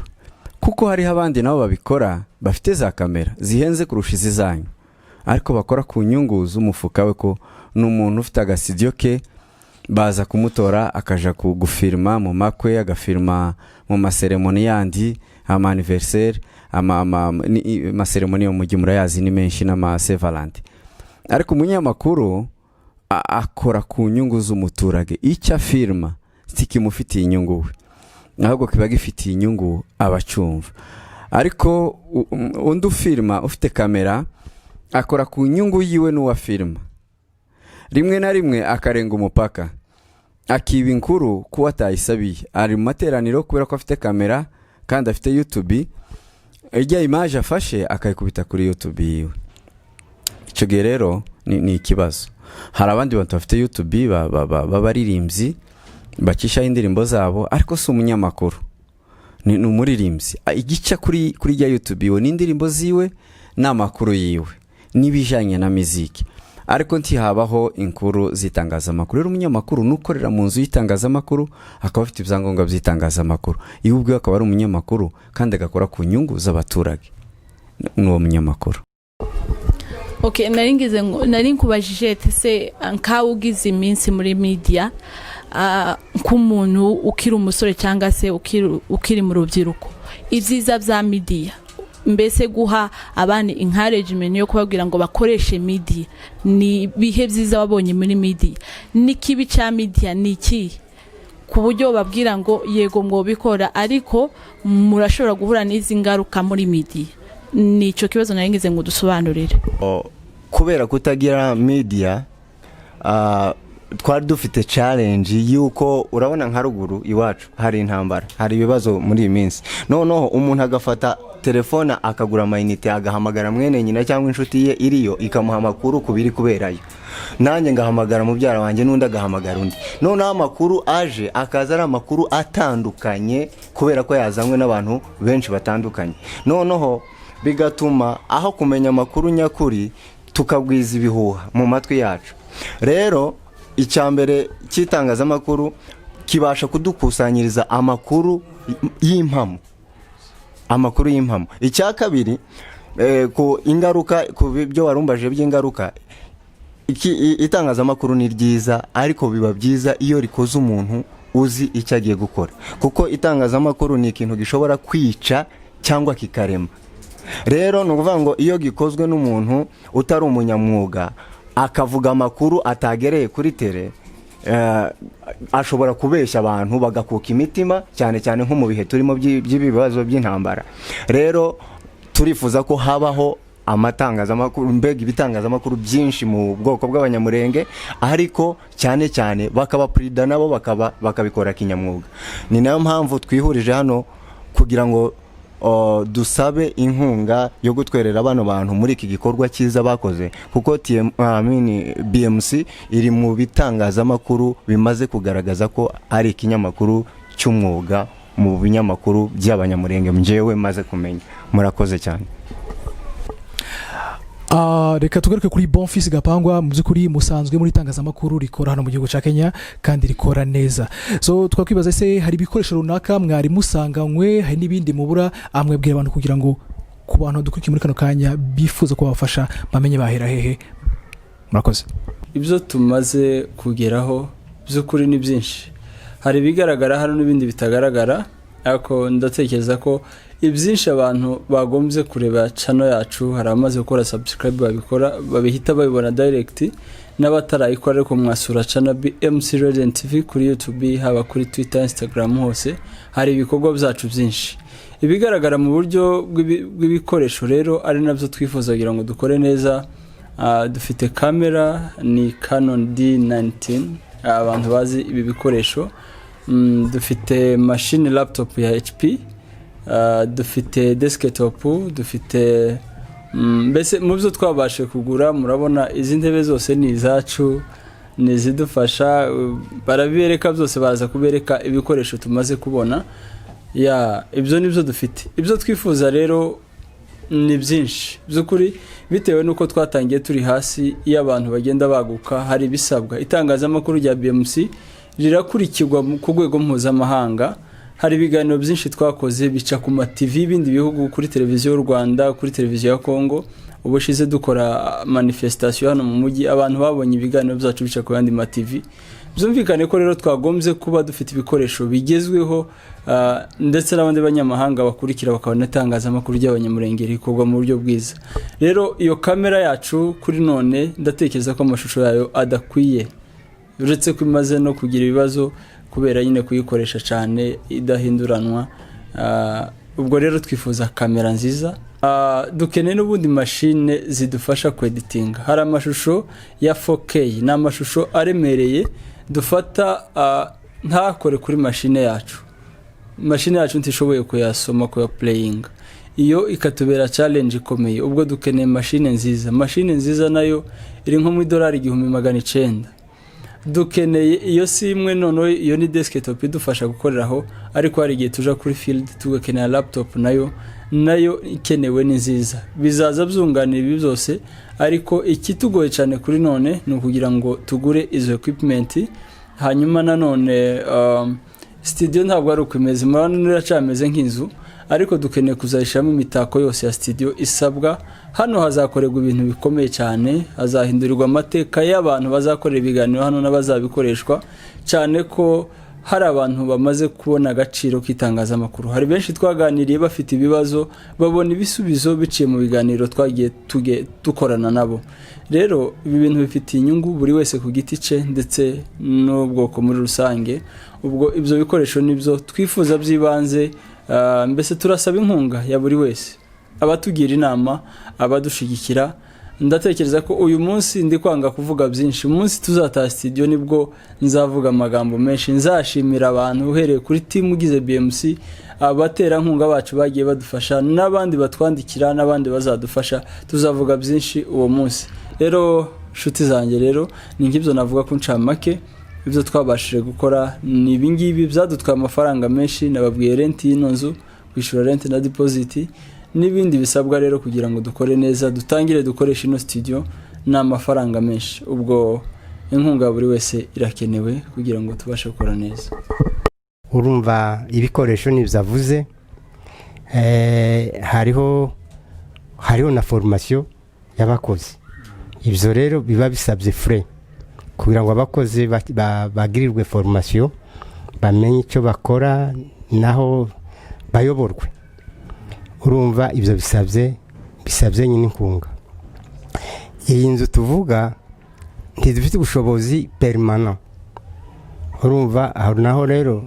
kuko hariho abandi nabo babikora bafite za kamera zihenze kurusha izi zanyu, ariko bakora ku nyungu z'umufuka we, ko n'umuntu ufite agasidio ke baza kumutora akaja kugufirma mu makwe, agafirma mu maseremoni yandi, ama anniversaire, amaseremoni yo mujyi murayazi ni menshi n'ama Saint Valentin. Ariko umunyamakuru akora ku nyungu z'umuturage. Icyo firma sikimufitiye inyungu we, ahubwo kiba gifitiye inyungu abacumva. Ariko undi firma ufite kamera akora ku nyungu yiwe n'uwa firma. Rimwe na rimwe akarenga umupaka akiba inkuru kuba atayisabiye. Ari mu materaniro kubera ko afite kamera kandi afite YouTube, irya image afashe akayikubita kuri YouTube yiwe. Icyo gihe rero ni ikibazo. Hari abandi bantu bafite YouTube babaririmbyi bakisha indirimbo zabo, ariko si umunyamakuru, ni umuririmbyi. Igica kuri rya YouTube we n'indirimbo ziwe n'amakuru yiwe n'ibijanye na muziki, ariko ntihabaho inkuru z'itangazamakuru. Rero umunyamakuru nukorera mu nzu y'itangazamakuru akaba afite ibyangombwa by'itangazamakuru, iwe ubwe akaba ari umunyamakuru kandi agakora ku nyungu z'abaturage. N'uwo munyamakuru. Okay, nari nkubajije ese nkawe ugize iminsi muri media nk'umuntu ukiri umusore cyangwa se ukiri mu rubyiruko, ibyiza bya media, mbese guha abana encouragement yo kubabwira ngo bakoreshe media, ni bihe byiza wabonye muri media, n'ikibi cya media ni iki, ku buryo babwira ngo yego ngo bikora ariko murashobora guhura n'izi ngaruka muri media? Nico kibazo naringize ngo dusobanurire. Kubera kutagira media twari dufite challenge yuko urabona nka ruguru iwacu hari intambara, hari ibibazo muri iyi minsi. Noneho umuntu agafata telefone akagura amayinite agahamagara mwene nyina cyangwa inshuti ye iriyo ikamuha amakuru kubiri kuberayo. Nanjye ngahamagara mubyara wanjye n'undi agahamagara undi. Noneho amakuru aje akaza ari amakuru atandukanye kubera ko yazanywe n'abantu benshi batandukanye. Noneho bigatuma aho kumenya amakuru nyakuri tukabwiza ibihuha mu matwi yacu. Rero icyambere cy'itangazamakuru kibasha kudukusanyiriza amakuru y'impamo amakuru y'impamo. Icya kabiri ku ingaruka ku byo warumbaje by'ingaruka, itangazamakuru ni ryiza ariko biba byiza iyo rikoze umuntu uzi icyo agiye gukora, kuko itangazamakuru ni ikintu gishobora kwica cyangwa kikarema. Rero ni ukuvuga ngo iyo gikozwe n'umuntu utari umunyamwuga akavuga amakuru atagereye kuri tele, ashobora kubeshya abantu bagakuka imitima, cyane cyane nko mu bihe turimo by'ibibazo by'intambara. Rero turifuza ko habaho amatangazamakuru, mbega ibitangazamakuru byinshi mu bwoko bw'abanyamurenge, ariko cyane cyane bakaba prida nabo bakabikora kinyamwuga. Ni nayo mpamvu twihurije hano kugira ngo dusabe inkunga yo gutwerera bano bantu muri iki gikorwa cyiza bakoze, kuko BMC iri mu bitangazamakuru bimaze kugaragaza ko ari ikinyamakuru cy'umwuga mu binyamakuru by'abanyamurenge njyewe maze kumenya. Murakoze cyane. Reka tugaruke kuri Bonfils Gapangwa. Mu by'ukuri musanzwe muri itangazamakuru rikora hano mu gihugu cya Kenya kandi rikora neza. So twakwibaza se hari ibikoresho runaka mwari musanganywe, hari n'ibindi mubura amwebwira abantu kugira ngo ku bantu dukurikiye muri kano kanya bifuza kubafasha bamenye bahera hehe? Murakoze. Ibyo tumaze kugeraho by'ukuri ni byinshi, hari bigaragara hano n'ibindi bitagaragara, ariko ndatekereza ko ibyinshi abantu bagombye kureba channel yacu, hari amaze gukora subscribe babihita babibona direct, n'abatarayikora ariko mwasura channel BMC Radiant TV kuri YouTube, haba kuri Twitter, Instagram, hose hari ibikorwa byacu byinshi. Ibigaragara mu buryo bw'ibikoresho rero ari nabyo twifuza kugira ngo dukore neza. Dufite kamera ni Canon D19, abantu bazi ibi bikoresho. Dufite machine laptop ya HP, dufite desktop, dufite mbese mu byo twabashe kugura. Murabona izi ntebe zose ni izacu, nizidufasha, barabibereka byose, baraza kubereka ibikoresho tumaze kubona. Ibyo nibyo dufite. Ibyo twifuza rero ni byinshi by'ukuri, bitewe nuko twatangiye turi hasi. Iyo abantu bagenda baguka hari ibisabwa. Itangazamakuru rya BMC rirakurikirwa ku rwego mpuzamahanga. Hari ibiganiro byinshi twakoze bica ku ma TV y'ibindi bihugu, kuri televiziyo y'u Rwanda, kuri televiziyo ya Kongo. Ubushize dukora manifestation hano mu mujyi, abantu babonye ibiganiro byacu bica ku yandi ma TV. Byumvikane ko rero twagombye kuba dufite ibikoresho bigezweho, ndetse n'abandi banyamahanga bakurikira bakabona itangazamakuru ry'abanyamurenge rikorwa mu buryo bwiza. Rero iyo kamera yacu kuri none ndatekereza ko amashusho yayo adakwiye, uretse ko imaze no kugira ibibazo kubera nyine kuyikoresha cyane idahinduranwa. Ubwo rero twifuza kamera nziza. Dukeneye n'ubundi machine zidufasha kweditinga. Hari amashusho ya 4K, ni amashusho aremereye dufata ntakore kuri machine yacu. Machine yacu ntishoboye kuyasoma, kuya playing, iyo ikatubera challenge ikomeye. Ubwo dukeneye machine nziza. Machine nziza nayo iri nko mu $1,900. Dukeneye iyo si imwe, none iyo ni desktop idufasha gukoreraho, ariko hari igihe tuja kuri field tugakenera laptop, nayo ikenewe ni nziza. Bizaza byunganira ibi byose, ariko ikitugoye cyane kuri none ni ukugira ngo tugure izo equipment. Hanyuma nanone studio ntabwo ari ukwimeza, murabona niracameze nk'inzu, ariko dukeneye kuzayishamo imitako yose ya studio isabwa. Hano hazakorerwa ibintu bikomeye cyane, hazahindurirwa amateka y'abantu bazakorera ibiganiro hano n'abazabikoreshwa, cyane ko hari abantu bamaze kubona agaciro k'itangazamakuru. Hari benshi twaganiriye bafite ibibazo, babona ibisubizo biciye mu biganiro twagiye dukorana nabo. Rero ibi bintu bifitiye inyungu buri wese ku giti cye ndetse n'ubwoko muri rusange. Ubwo ibyo bikoresho nibyo twifuza by'ibanze. Mbese turasaba inkunga ya buri wese, abatugira inama, abadushigikira. Ndatekereza ko uyu munsi ndi kwanga kuvuga byinshi. Umunsi tuzataha studio nibwo nzavuga amagambo menshi. Nzashimira abantu uhereye kuri team ugize BMC, abatera nkunga bacu bagiye badufasha, n'abandi batwandikira, n'abandi bazadufasha. Tuzavuga byinshi uwo munsi. Rero shuti zanjye, rero ni nk'ibyo navuga ko ncamake. Ibyo twabashije gukora ni ibingibi byadutwaye amafaranga menshi. Nababwiye rent y'ino nzu, kwishura rent na deposit n'ibindi bisabwa. Rero kugira ngo dukore neza, dutangire dukoresha ino studio, ni amafaranga menshi. Ubwo inkunga buri wese irakenewe kugira ngo tubashe gukora neza. Urumva ibikoresho nibyavuze, hariho na formation y'abakozi. Ibyo rero biba bisabye frais kugira ngo abakozi bagirirwe formation bamenye icyo bakora naho bayoborwe. Urumva ibyo bisabye nyine inkunga. Iyi nzu tuvuga ntidufite ubushobozi permanent. Urumva aho naho rero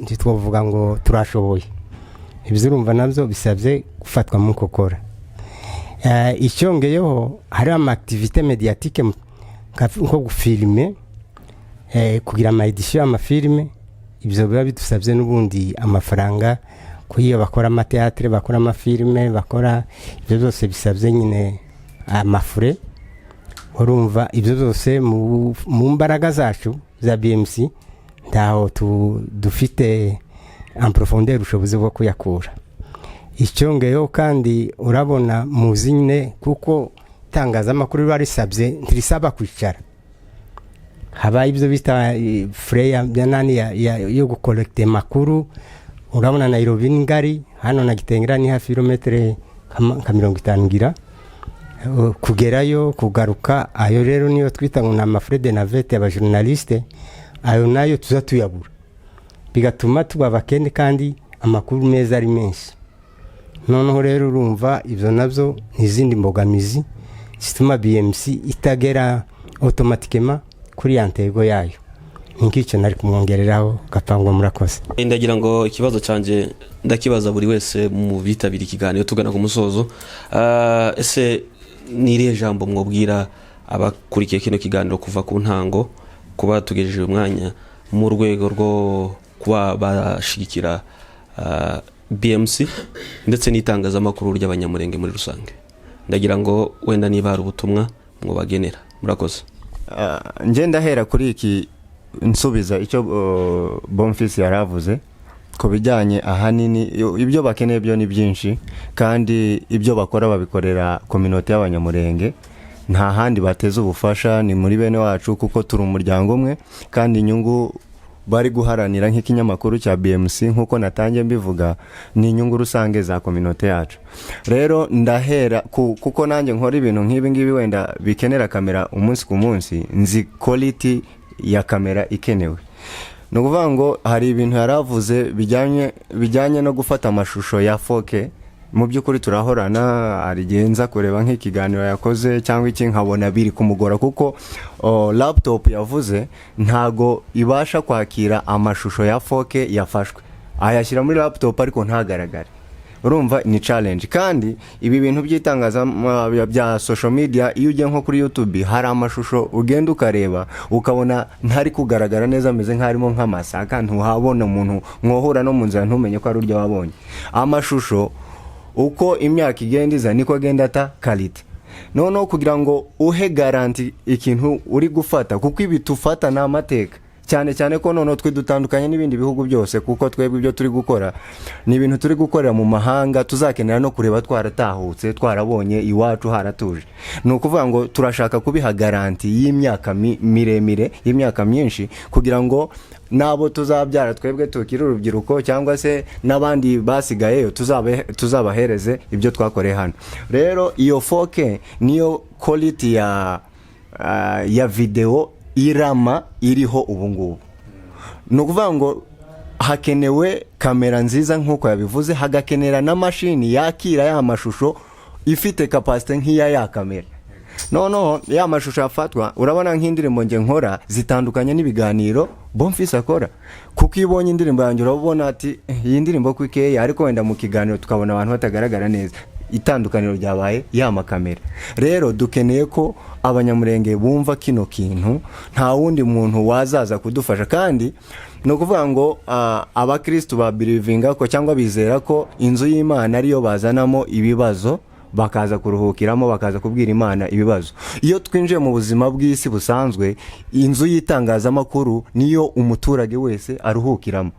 ntitwavuga ngo turashoboye. Ibyo urumva nabyo bisabye gufatwa mu kokora. Icyongeyeho hari activité médiatique nko gufilme kugira edition y'amafilme. Ibyo biba bidusabye n'ubundi amafaranga kuyiyo bakora amateatre, bakora amafilme, bakora ibyo byose bisabye nyine amafure. Urumva ibyo byose mu mbaraga zacu za BMC ndaho dufite en profondeur ubushobozi bwo kuyakura. Icyongeyeho kandi urabona muzi nyine kuko itangazamakuru riba risabye ntirisaba kwicara. Haba ibyo bita freya yo gukolekte makuru. Urabona Nairobi ni ngari, hano na Kitengera ni hafi kilometre nka 50 ngira. Kugerayo kugaruka ayo rero niyo twita ngo na mafrais de navette y'abajournaliste, ayo nayo tuza tuyabura, bigatuma tuba bakene kandi amakuru meza ari menshi. Noneho rero urumva ibyo nabyo n'izindi mbogamizi zituma BMC itagera automatiquement kuri yantego yayo. Nk'icyo nari kumwongereraho Gapangwa, murakoze. Ndagira ngo ikibazo canje ndakibaza buri wese mu bitabira ikiganiro tugana ku musozo. Ese niriye jambo mwobwira abakurikiye kino kiganiro kuva ku ntango kuba tugejeje umwanya mu rwego rwo kuba bashigikira BMC ndetse n'itangazamakuru ry'abanyamurenge muri rusange? Ndagira ngo wenda niba ari ubutumwa mwobagenera. Murakoze. Nje ndahera kuri iki nsubiza icyo Bonfils yaravuze ko bijyanye ahanini ibyo bakeneye byo ni byinshi kandi ibyo bakora babikorera community y'abanyamurenge. Nta handi bateza ubufasha ni muri bene wacu kuko turi umuryango umwe kandi inyungu bari guharanira nk'ikinyamakuru cya BMC nkuko natangiye mbivuga ni inyungu rusange za community yacu. Rero ndahera kuko nanjye nkora ibintu nk'ibi ngibi wenda bikenera kamera umunsi ku munsi, nzi quality ya kamera ikenewe. No kuvuga ngo hari ibintu yaravuze bijyanye no gufata amashusho ya 4K. Mu by'ukuri turahorana, arigenza kureba nk'ikiganiro yakoze cyangwa iki nkabona biri kumugora kuko laptop yavuze ntago ibasha kwakira amashusho ya 4K yafashwe, ayashyira muri laptop ariko ntagaragare. Urumva ni challenge. Kandi ibi bintu by'itangaza bya social media, iyo ujye nko kuri YouTube hari amashusho ugenda ukareba ukabona ntari kugaragara neza, ameze nk'arimo nk'amasaka, ntuhabona umuntu mwohura no mu nzira ntumenye ko ari uryo wabonye. Amashusho uko imyaka igenda iza niko agenda ata quality. Noneho kugira ngo uhe garanti ikintu uri gufata, kuko ibi tufata na amateka cyane ko noneho twe dutandukanye n'ibindi bihugu byose, kuko twebwe ibyo turi gukora ni ibintu turi gukorera mu mahanga, tuzakenera no kureba twaratahutse twarabonye iwacu haratuje. Ni ukuvuga ngo turashaka kubiha garanti y'imyaka miremire, y'imyaka myinshi, kugira ngo nabo tuzabyara twebwe tukiri urubyiruko cyangwa se n'abandi basigayeyo tuzabahereze ibyo twakoreye hano. Rero iyo 4K niyo quality ya video irama iriho ubungubu. No kuvuga ngo hakenewe kamera nziza nkuko yabivuze, hagakenera na machine yakira ya mashusho ifite capacity nk'iya ya kamera. No ya mashusho afatwa, urabona nk'indirimbo nge nkora zitandukanye n'ibiganiro Bonfils akora, kuko ibonye indirimbo yanjye urabona ati iyi ndirimbo kwikeye, ariko wenda mu kiganiro tukabona abantu batagaragara neza. Itandukaniro ryabaye ya makamera. Rero dukeneye ko abanyamurenge bumva kino kintu, nta wundi muntu wazaza kudufasha. Kandi no kuvuga ngo abakristo ba belivinga ko cyangwa bizera ko inzu y'Imana ariyo bazanamo ibibazo, bakaza kuruhukiramo, bakaza kubwira Imana ibibazo. Iyo twinjiye mu buzima bw'isi busanzwe, inzu y'itangazamakuru niyo umuturage wese aruhukiramo.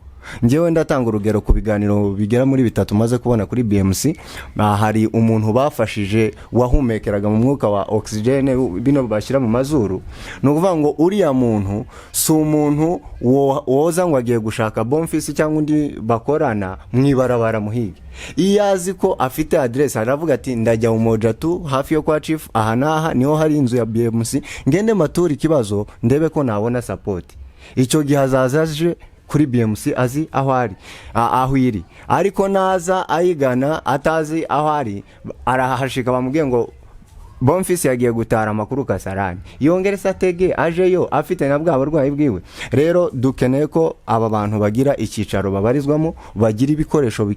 njyewe ndatanga urugero ku biganiro bigera muri 3 maze kubona kuri BMC. Hari umuntu bafashije wahumekeraga mu mwuka wa oxygene bino bashyira mu mazuru. No kuvuga ngo uriya muntu si umuntu woza ngo agiye gushaka Bonfils cyangwa undi bakorana mwibarabara muhige. Iyo azi ko afite adresse aravuga ati ndajya umoja tu hafi yo kwa chief aha naha niho hari inzu ya BMC ngende matura ikibazo ndebe ko nabona support. Icyo gihe azazaje kuri BMC azi aho ari aho iri, ariko naza ayigana atazi aho ari arahashika bamubwiye ngo Bonfils yagiye gutara amakuru Kasarani, yongere satege ajeyo afite na bwa burwayi bwiwe. Rero dukeneye ko aba bantu bagira icyicaro babarizwamo, bagira ibikoresho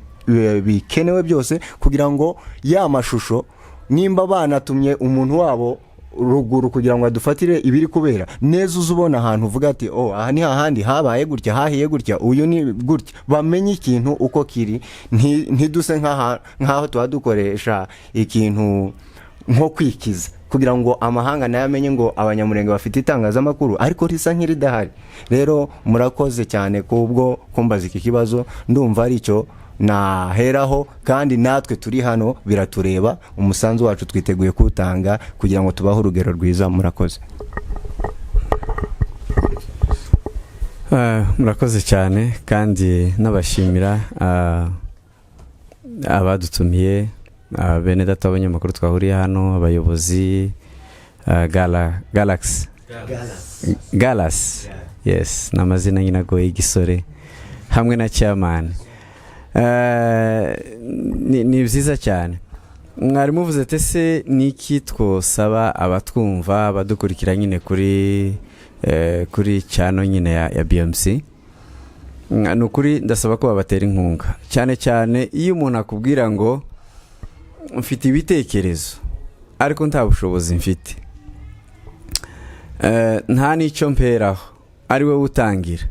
bikenewe byose kugira ngo ya mashusho nimba banatumye umuntu wabo ruguru kugira ngo adufatire ibiri kubera neza, uzubona ahantu uvuga ati aha ni hahandi habaye gutya hahiye gutya uyu ni gutya, bamenye ikintu uko kiri, ntiduse nkaho twadukoresha ikintu nko kwikiza kugira ngo amahanga nayo amenye ngo abanyamurenge bafite itangazamakuru ariko risa nk'iridahari. Rero murakoze cyane kubwo kumbaza iki kibazo, ndumva ari cyo naheraho, kandi natwe turi hano biratureba, umusanzu wacu twiteguye kutanga kugira ngo tubaho urugero rwiza. Murakoze. Murakoze cyane kandi nabashimira abadutumiye, bene data abanyamakuru twahuriye hano, abayobozi Galaxy yes namazina nyinagoye igisore hamwe na chairman. Ni byiza cyane. Mwari muvuze tese niki twosaba abatwumva abadukurikira nyine kuri channel nyine ya BMC. Nukuri ndasaba ko babatera inkunga cyane cyane iyo umuntu akubwira ngo mfite ibitekerezo ariko nta bushobozi mfite, nta n'icyo mperaho, ari we utangira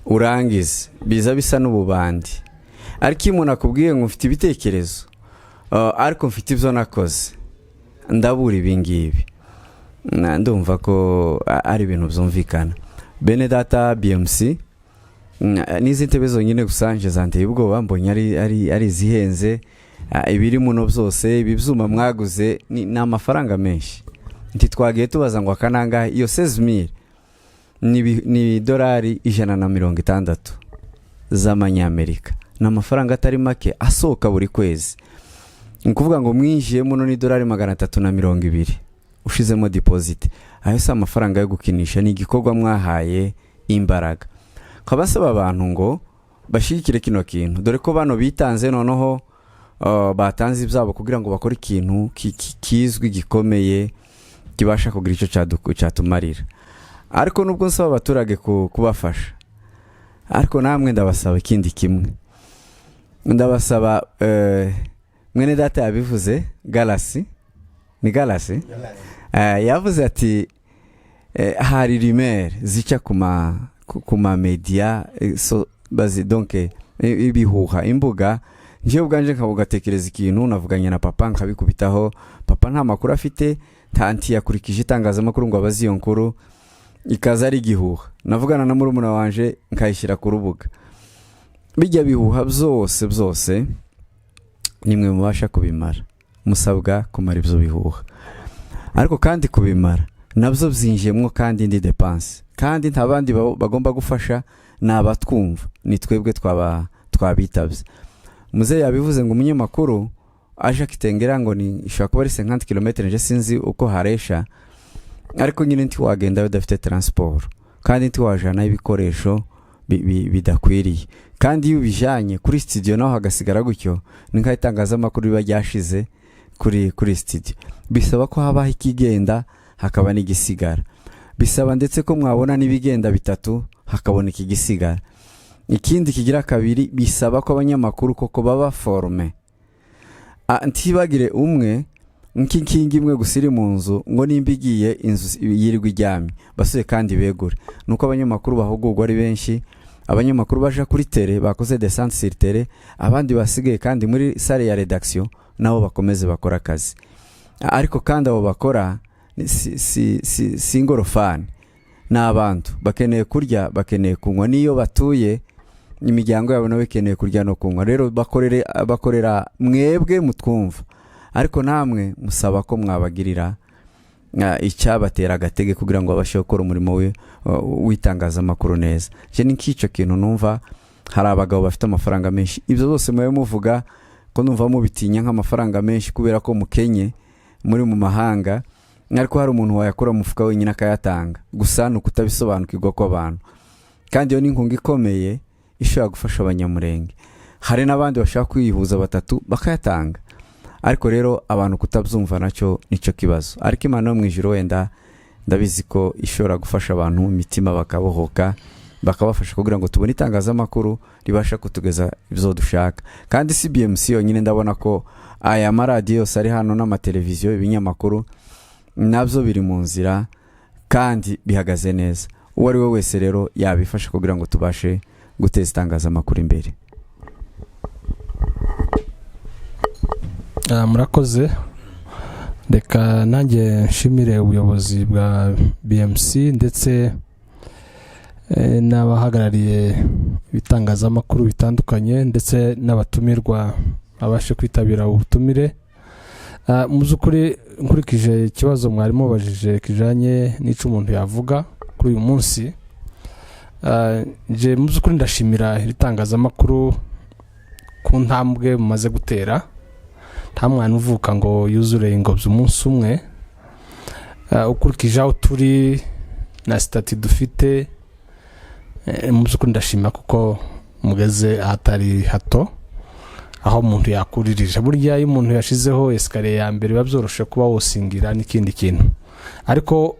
urangize biza bisa n'ububandi. Ariko iyo umuntu akubwiye ngo mfite ibitekerezo ariko mfite ibyo nakoze ndabura ibingibi, ndumva ko ari ibintu byumvikana. Bene data BMC n'izi ntebe zonyine gusanje zanteye ubwoba, mbonye ari izihenze. Ibiri muno byose ibibyuma mwaguze ni amafaranga menshi. Twagiye tubaza ngo akananga iyo 16,000 ni dolari 160 z'amanyamerika, n'amafaranga atari make asohoka buri kwezi. Nkuvuga ngo mwinjiye muno ni dolari 320 ushizemo deposit. Ayo si amafaranga yo gukinisha, ni igikorwa mwahaye imbaraga. Kabasaba abantu ngo bashikire kino kintu, dore ko bano bitanze noneho batanze ibyabo kugira ngo bakore ikintu kizwi gikomeye kibasha kugira icyo cyatumarira. Ariko nubwo nsaba abaturage kubafasha, ariko namwe ndabasaba ikindi kimwe. Ndabasaba mwene data yabivuze Galaxy yavuze ati hari rumeur zica kuma media bazi donc ibihuha imbuga. Njye ubwanje nkabugatekereza ikintu navuganye na papa nkabikubitaho, papa nta makuru afite, ntanti yakurikije itangazamakuru ngo abazi iyo nkuru, ikaza ari gihuha. Navugana na murumuna wanje nkayishyira ku rubuga. Bijya bihuha byose nimwe mubasha kubimara, musabwa kumara ibyo bihuha. Ariko kandi kubimara nabyo byinjiyemo kandi ndi dépense, kandi nta bandi bagomba gufasha n'abatwumva, ni twebwe twabitabye. Muze yabivuze ngo umunyamakuru aje akitengera ngo ni ishaka kuba ari 50 km, nje sinzi uko haresha, ariko nyine nti wagenda udafite transport, kandi nti wajana ibikoresho bidakwiriye, kandi iyo bijanye kuri studio naho hagasigara gutyo ninka itangazamakuru biba ryashize kuri studio. Bisaba ko habaho ikigenda hakaba n'igisigara, bisaba ndetse ko mwabona n'ibigenda bitatu hakaboneka igisigara. Ikindi kigira kabiri, bisaba ko abanyamakuru koko baba forme, ntibagire umwe nkingi imwe gusiri mu nzu ngo nimbigiye inzu yirirwa ijyamye basuye kandi begure. Nuko abanyamakuru bahugurwa ari benshi, abanyamakuru baje kuri tele bakoze descente sur tele, abandi basigaye kandi muri salle ya redaction nabo bakomeze bakora akazi. Ariko kandi abo bakora si ingorofani, n'abantu bakeneye kurya, bakeneye kunywa, niyo batuye imiryango yabo nawe ikeneye kurya no kunywa. Rero bakorera mwebwe mutwumva, ariko namwe musaba ko mwabagirira icyabatera agatege kugira ngo babashe gukora umurimo w'itangazamakuru neza. Je ni nk'icyo kintu numva hari abagabo bafite amafaranga menshi, ibyo zose mwe muvuga ko numva mubitinya nk'amafaranga menshi kubera ko mukenye muri mu mahanga, ariko hari umuntu wayakora mu mufuka wenyine akayatanga, gusa ni ukutabisobanukirwa kw'abantu. Kandi iyo ni inkunga ikomeye ishobora gufasha abanyamurenge. Hari n'abandi bashaka kwihuza batatu bakayatanga, ariko rero abantu kutabyumva nacyo nicyo kibazo. Ariko Imana yo mu ijuru wenda ndabizi ko ishobora gufasha abantu imitima bakabohoka, bakabafasha kugira ngo tubone itangazamakuru ribasha kutugeza ibyo dushaka. Kandi si BMC yonyine, ndabona ko aya maradiyo yose ari hano n'amateleviziyo, ibinyamakuru nabyo biri mu nzira kandi bihagaze neza. Uwo ari we wese rero yabifasha kugira ngo tubashe guteza itangazamakuru imbere. Murakoze. Reka nanjye nshimire ubuyobozi bwa BMC ndetse n'abahagarariye ibitangazamakuru bitandukanye ndetse n'abatumirwa abashe kwitabira ubutumire. Mu by'ukuri nkurikije ikibazo mwarimo bajije kijanye n'ico umuntu yavuga kuri uyu munsi, je mu by'ukuri ndashimira ibitangazamakuru ku ntambwe mumaze gutera. Nta mwana uvuka ngo yuzure ingobyi umunsi umwe. Ukurikije aho turi na stati dufite, mu by'ukuri ndashima kuko mugeze ahatari hato aho umuntu yakuririje. Burya iyo umuntu yashizeho esikariye ya mbere biba byoroshe kuba wosingira n'ikindi kintu, ariko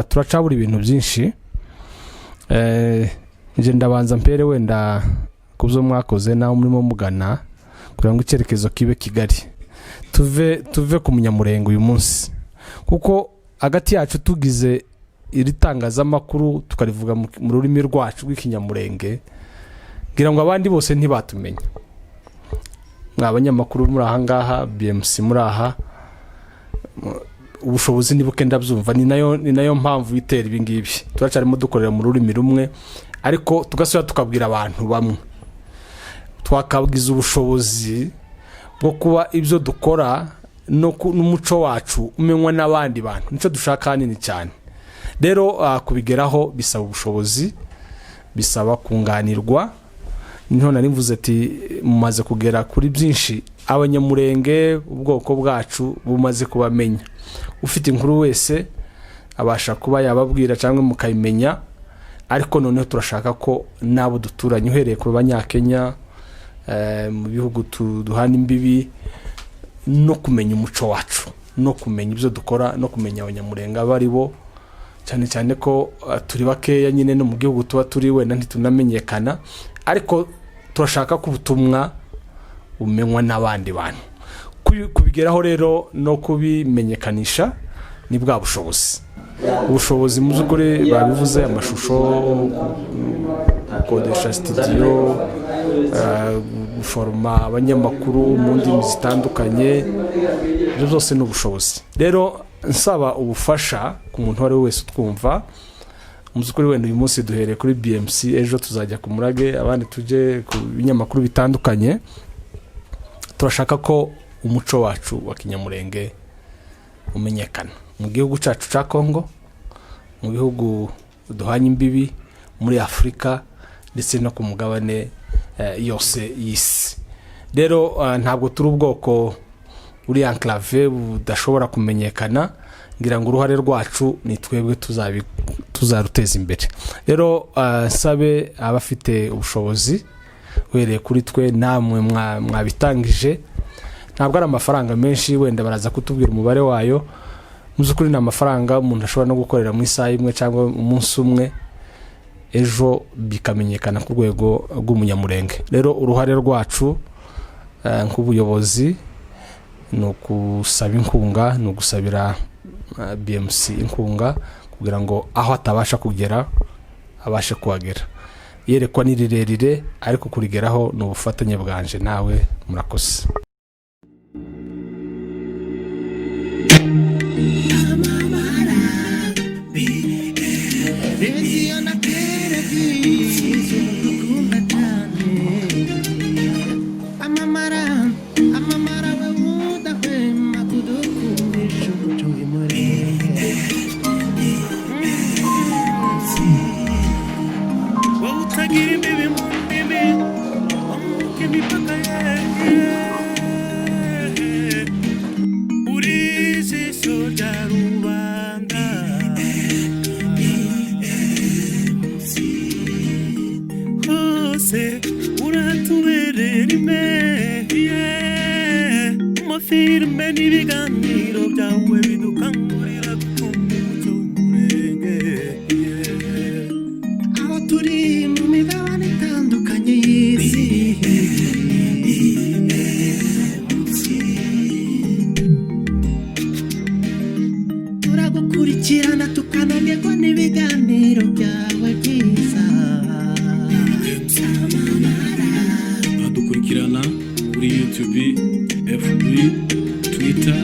turacabura ibintu byinshi. Nje ndabanza mpere wenda kubyo mwakoze naho murimo mugana kugira ngo icyerekezo kibe Kigali, tuve ku munyamurenge uyu munsi, kuko hagati yacu tugize iri tangazamakuru tukarivuga mu rurimi rwacu rw'ikinyamurenge, ngira ngo abandi bose ntibatumenya. Abanyamakuru muri aha ngaha, BMC muri aha, ubushobozi nibuke ndabyumva, ni nayo mpamvu bitera ibi ngibi. Turacarimo dukorera mu rurimi rumwe, ariko tugasubira tukabwira abantu bamwe, twakabwiza ubushobozi bwo kuba ibyo dukora n'umuco wacu umenywa n'abandi bantu. Nico dushaka hanini cyane. Rero kubigeraho bisaba ubushobozi, bisaba kunganirwa. Niho nari mvuze ati mumaze kugera kuri byinshi, abanyamurenge ubwoko bwacu bumaze kubamenya. Ufite inkuru wese abasha kuba yababwira cyangwa mukayimenya, ariko noneho turashaka ko nabo duturanye uhereye ku Banyakenya, mu bihugu duhana imbibi, no kumenya umuco wacu, no kumenya ibyo dukora, no kumenya abanyamurenge abari bo, cyane cyane ko turi bakeya nyine no mu gihugu tuba turi wenda ntitunamenyekana, ariko turashaka ko ubutumwa bumenywa n'abandi bantu. Kubigeraho rero no kubimenyekanisha ni bwa bushobozi. Ubushobozi mu by'ukuri babivuze, amashusho, gukodesha studio, guforoma abanyamakuru mu ndimi zitandukanye, ibyo byose ni ubushobozi. Rero nsaba ubufasha ku muntu wari wese utwumva. Mu by'ukuri wenda uyu munsi duhereye kuri BMC, ejo tuzajya ku Murage, abandi tuje ku binyamakuru bitandukanye. Turashaka ko umuco wacu wa kinyamurenge umenyekana mu gihugu cyacu cya Kongo, mu bihugu duhanye imbibi, muri Afurika ndetse no ku mugabane yose y'isi. Rero ntabwo turi ubwoko uri enclave budashobora kumenyekana, ngira ngo uruhare rwacu ni twebwe tuzaruteza imbere. Rero sabe abafite ubushobozi uhereye kuri twe, namwe mwabitangije. Ntabwo ari amafaranga menshi, wenda baraza kutubwira umubare wayo. Mu by'ukuri ni amafaranga umuntu ashobora no gukorera mu isaha imwe cyangwa umunsi umwe, ejo bikamenyekana ku rwego rw'umunyamurenge. Rero uruhare rwacu nk'ubuyobozi ni ukusaba inkunga, ni ugusabira BMC inkunga kugira ngo aho atabasha kugera abashe kuhagera. Yerekwa ni rirerire, ariko kurigeraho ni ubufatanye bwanje nawe. Murakoze. Revisiona televisão, filime n'ibiganiro byawe bidukangurira gukunda umuco w'umurenge aho turi mu migabane itandukanye y'isi turagukurikirana tukananirwa n'ibiganiro byawe byiza badukurikirana kuri YouTube, FB, Twitter,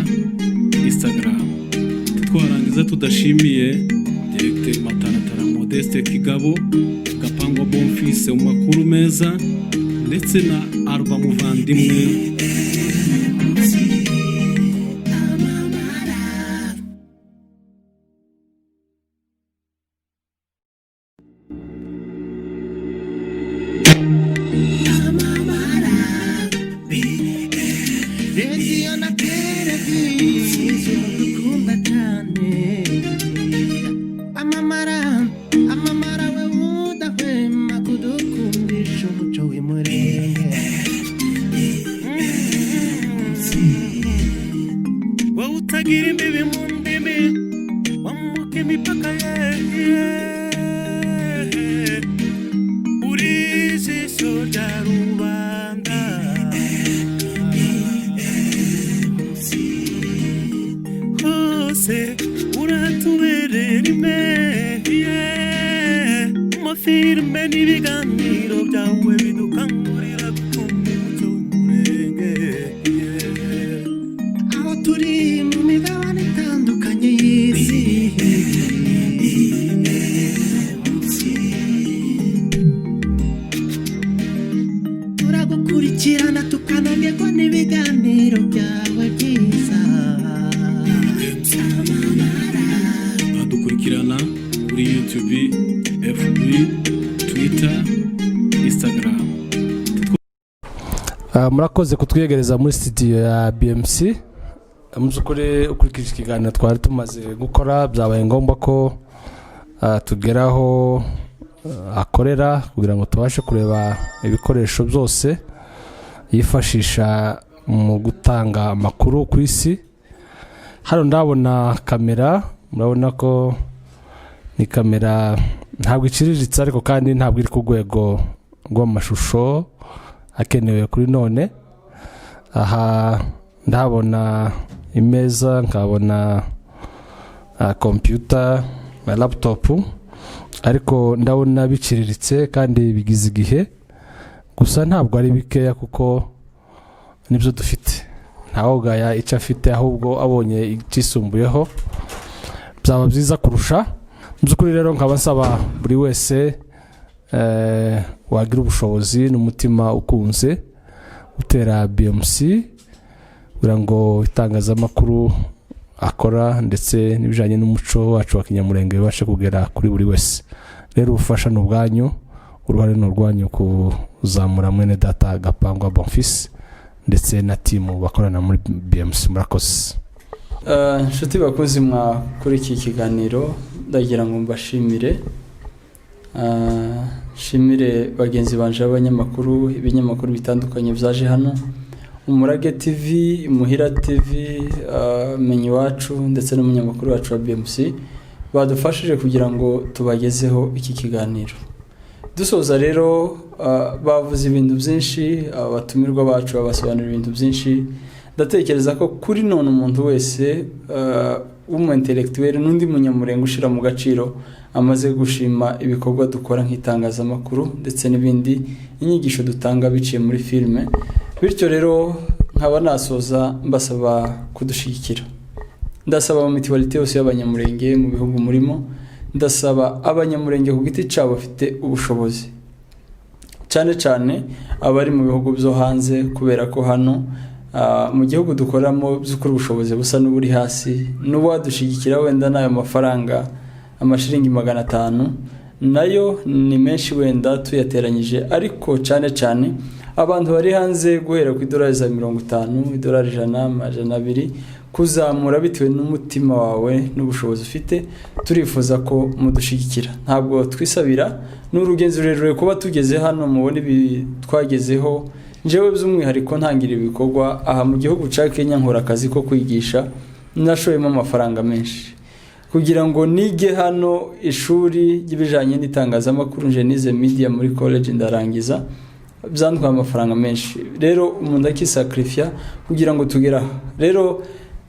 Instagram. Twarangiza tudashimiye Directeur Mataratara Modeste Kigabo, Gapangwa Bonfils mu makuru meza ndetse na Arba Muvandimwe. Radio na televiziyo dukunda cyane amamara we udahwema kudukundisha umuco w'umurenge wowe utagira imbibi mu ndimi wambuka imipaka ye uri ijisho rya rubanda hose uratuberera imwe mu filime n'ibiganiro byawe bidukangurira gukunda umuco w'umurenge aho turi mu migabane itandukanye y'isi turagukurikirana tukananirwa n'ibiganiro byawe byiza badukurikirana kuri YouTube, FB, Twitter, Instagram. murakoze kutwiyegereza muri studio ya BMC. Mu by'ukuri ukurikije ikiganiro twari tumaze gukora byabaye ngombwa ko tugeraho akorera kugira ngo tubashe kureba ibikoresho byose yifashisha mu gutanga amakuru ku isi. Hano ndabona kamera, murabona ko ni kamera ntabwo iciriritse ariko kandi ntabwo iri ku rwego rw'amashusho akenewe kuri none. Aha ndabona imeza, nkabona computer na laptop, ariko ndabona biciriritse kandi bigize igihe, gusa ntabwo ari bikeya kuko nibyo dufite. Ntawogaya icyo afite, ahubwo abonye icisumbuyeho byaba byiza kurusha. Mu by'ukuri rero nkaba nsaba buri wese wagira ubushobozi n'umutima ukunze utera BMC kugira ngo itangazamakuru akora ndetse n'ibijyanye n'umuco wacu wa kinyamurenge bibashe kugera kuri buri wese. Rero ubufasha ni ubwanyu, uruhare ni urwanyu kuzamura mwene data Gapangwa Bonfils ndetse na timu bakorana muri BMC. Murakoze. Inshuti bakozi kuri iki kiganiro, ndagira ngo mbashimire. Shimire bagenzi banje abanyamakuru, ibinyamakuru bitandukanye byaje hano, Umurage TV, Muhira TV, Menyi wacu ndetse n'umunyamakuru wacu wa BMC badufashije kugira ngo tubagezeho iki kiganiro. Dusoza rero bavuze ibintu byinshi, abatumirwa bacu babasobanurira ibintu byinshi. Ndatekereza ko kuri none umuntu wese w'umu-intellectuel n'undi munyamurenge ushira mu gaciro amaze gushima ibikorwa dukora nk'itangazamakuru ndetse n'ibindi inyigisho dutanga biciye muri filime. Bityo rero nkaba nasoza mbasaba kudushigikira. Ndasaba mu mituwalite yose y'abanyamurenge mu bihugu murimo, ndasaba abanyamurenge ku giti cyabo bafite ubushobozi, cyane cyane abari mu bihugu byo hanze, kubera ko hano mu gihugu dukoramo by'ukuri ubushobozi busa n'uburi hasi. N'uwadushigikira wenda n'ayo mafaranga amashiringi 500 nayo ni menshi wenda tuyateranyije, ariko cyane cyane abantu bari hanze guhera ku $50, $100, $100, kuzamura bitewe n'umutima wawe n'ubushobozi ufite. Turifuza ko mudushigikira, ntabwo twisabira. N'urugenzo rurerure kuba tugeze hano, mubone ibi twagezeho njyewe by'umwihariko ntangira ibikorwa aha mu gihugu cya Kenya nkora akazi ko kwigisha nashoyemo amafaranga menshi kugira ngo nige hano ishuri ry'ibijanye n'itangazamakuru nje nize media muri college ndarangiza byantwaye amafaranga menshi rero umuntu akisacrifice kugira ngo tugera rero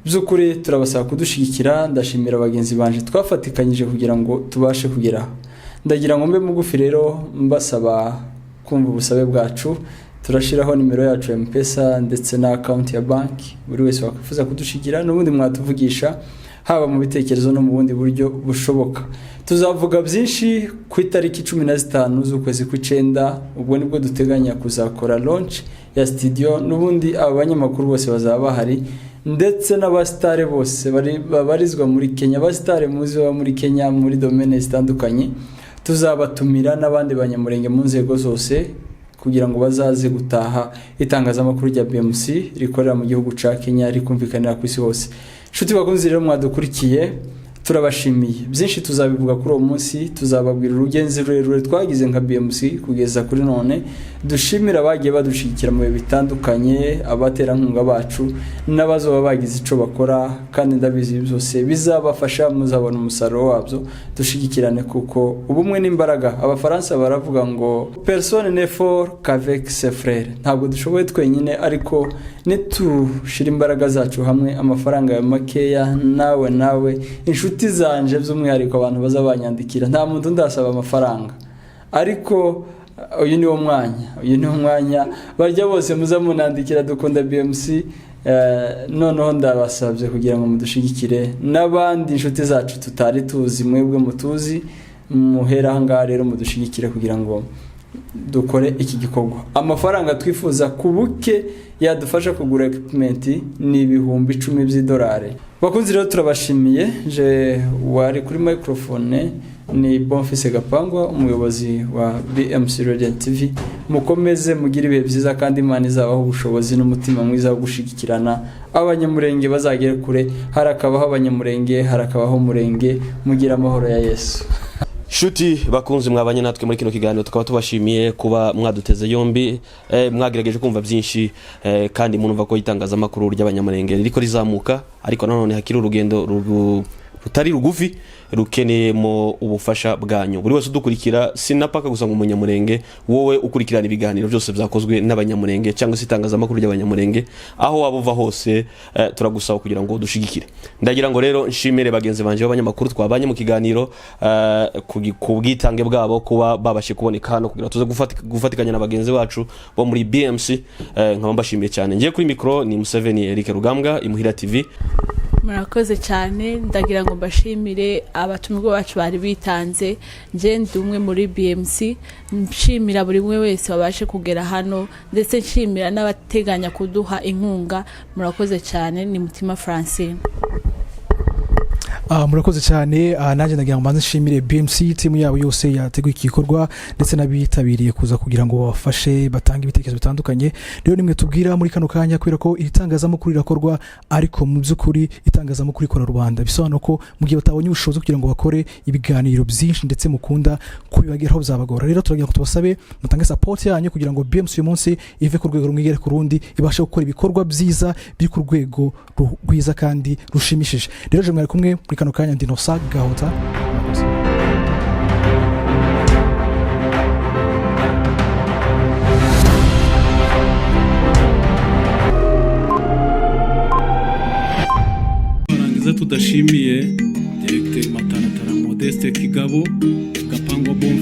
by'ukuri turabasaba kudushigikira ndashimira abagenzi banje twafatikanyije kugira ngo tubashe kugera ndagira ngo mbe mugufi rero mbasaba kumva ubusabe bwacu turashiraho nimero yacu ya M-Pesa ndetse na account ya banki buri wese wakwifuza kudushigira n'ubundi mwatuvugisha haba mu bitekerezo no mu bundi buryo bushoboka tuzavuga byinshi ku itariki 15 z'ukwezi kw'icenda ubwo nibwo duteganya kuzakora launch ya studio n'ubundi abanyamakuru bose bazaba bahari ndetse n'abastare bose babarizwa muri Kenya abastare muzi wa muri Kenya muri domaine zitandukanye tuzabatumira n'abandi banyamurenge mu nzego zose kugira ngo bazaze gutaha itangazamakuru rya BMC rikorera mu gihugu ca Kenya rikumvikanira ku isi hose shuti bakunzi rero mwadukurikiye turabashimiye byinshi tuzabivuga kuri uwo munsi tuzababwira urugenzi rurerure twagize nka BMC kugeza kuri none dushimira bagiye badushikira mu bitandukanye abaterankunga bacu n'abazoba bagize ico bakora kandi ndabizi byose bizabafasha muzabona umusaruro wabyo dushigikirane kuko ubumwe n'imbaraga abafaransa baravuga ngo personne n'est fort qu'avec ses frères ntabwo dushoboye twenyine ariko nitushira imbaraga zacu hamwe amafaranga ya makeya nawe inshuti zanje by'umwihariko abantu bazabanyandikira nta muntu ndasaba amafaranga ariko uyu ni umwanya barya bose muzamunandikira dukunda BMC noneho ndabasabye kugira ngo mudushigikire n'abandi inshuti zacu tutari tuzi mwebwe mutuzi muhera ngaha rero mudushigikire kugira ngo dukore iki gikorwa amafaranga twifuza kubuke yadufasha kugura equipment ni $10,000 bakunzi rero turabashimiye je wari kuri microphone ni Bonfils Gapangwa umuyobozi wa BMC Radio TV mukomeze mugira ibihe byiza kandi Imana izabaho ubushobozi n'umutima mwiza wo gushigikirana abanyamurenge bazagere kure harakabaho abanyamurenge harakabaho murenge mugira amahoro ya Yesu Shuti bakunzi mwabanye natwe muri kino kiganiro tukaba tubashimiye kuba mwaduteze yombi mwagerageje kumva byinshi kandi munumva ko itangazamakuru ry'abanyamurenge riko rizamuka ariko nanone hakiri urugendo rutari rugufi rukeneyemo ubufasha bwanyu buri wese udukurikira sinapaka gusa ngo umunyamurenge wowe ukurikirana ibiganiro byose byakozwe n'abanyamurenge cyangwa se itangazamakuru ry'abanyamurenge aho wabuva hose turagusaba kugira ngo dushigikire ndagira ngo rero nshimire bagenzi banje b'abanyamakuru twabanye mu kiganiro ku bwitange bwabo kuba babashe kuboneka hano kugira tuze gufatikanya na bagenzi bacu bo muri BMC nkaba mbashimiye cyane ngiye kuri micro ni Museveni Eric Rugambwa Imuhira TV murakoze cyane ndagira ngo mbashimire abatumirwa bacu bari bitanze nje ndumwe muri BMC nshimira buri umwe wese wabashe kugera hano ndetse nshimira n'abateganya kuduha inkunga murakoze cyane ni Mutima Francine murakoze cyane nanjye ndagira ngo mbanze nshimire BMC timu yabo yose yateguye iki gikorwa ndetse n'abitabiriye kuza kugira ngo bafashe batanga ibitekerezo bitandukanye rero nimwe tubwira muri kano kanya kubera ko itangazamakuru rirakorwa ariko mu by'ukuri itangazamakuru ikora Rwanda bisobanura ko mu gihe batabonye ubushobozi kugira ngo bakore ibiganiro byinshi ndetse mukunda kubibageraho bizabagora rero turagira ngo tubasabe mutange support yanyu kugira ngo BMC uyu munsi ive ku rwego rumwe igere ku rundi ibashe gukora ibikorwa byiza biri ku rwego rwiza kandi rushimishije rero je mwari kumwe muri kano kanya ndi Nosa Gahota barangiza tudashimiye Directeur Matanatara Modeste Kigabo Gapangwa Bonfils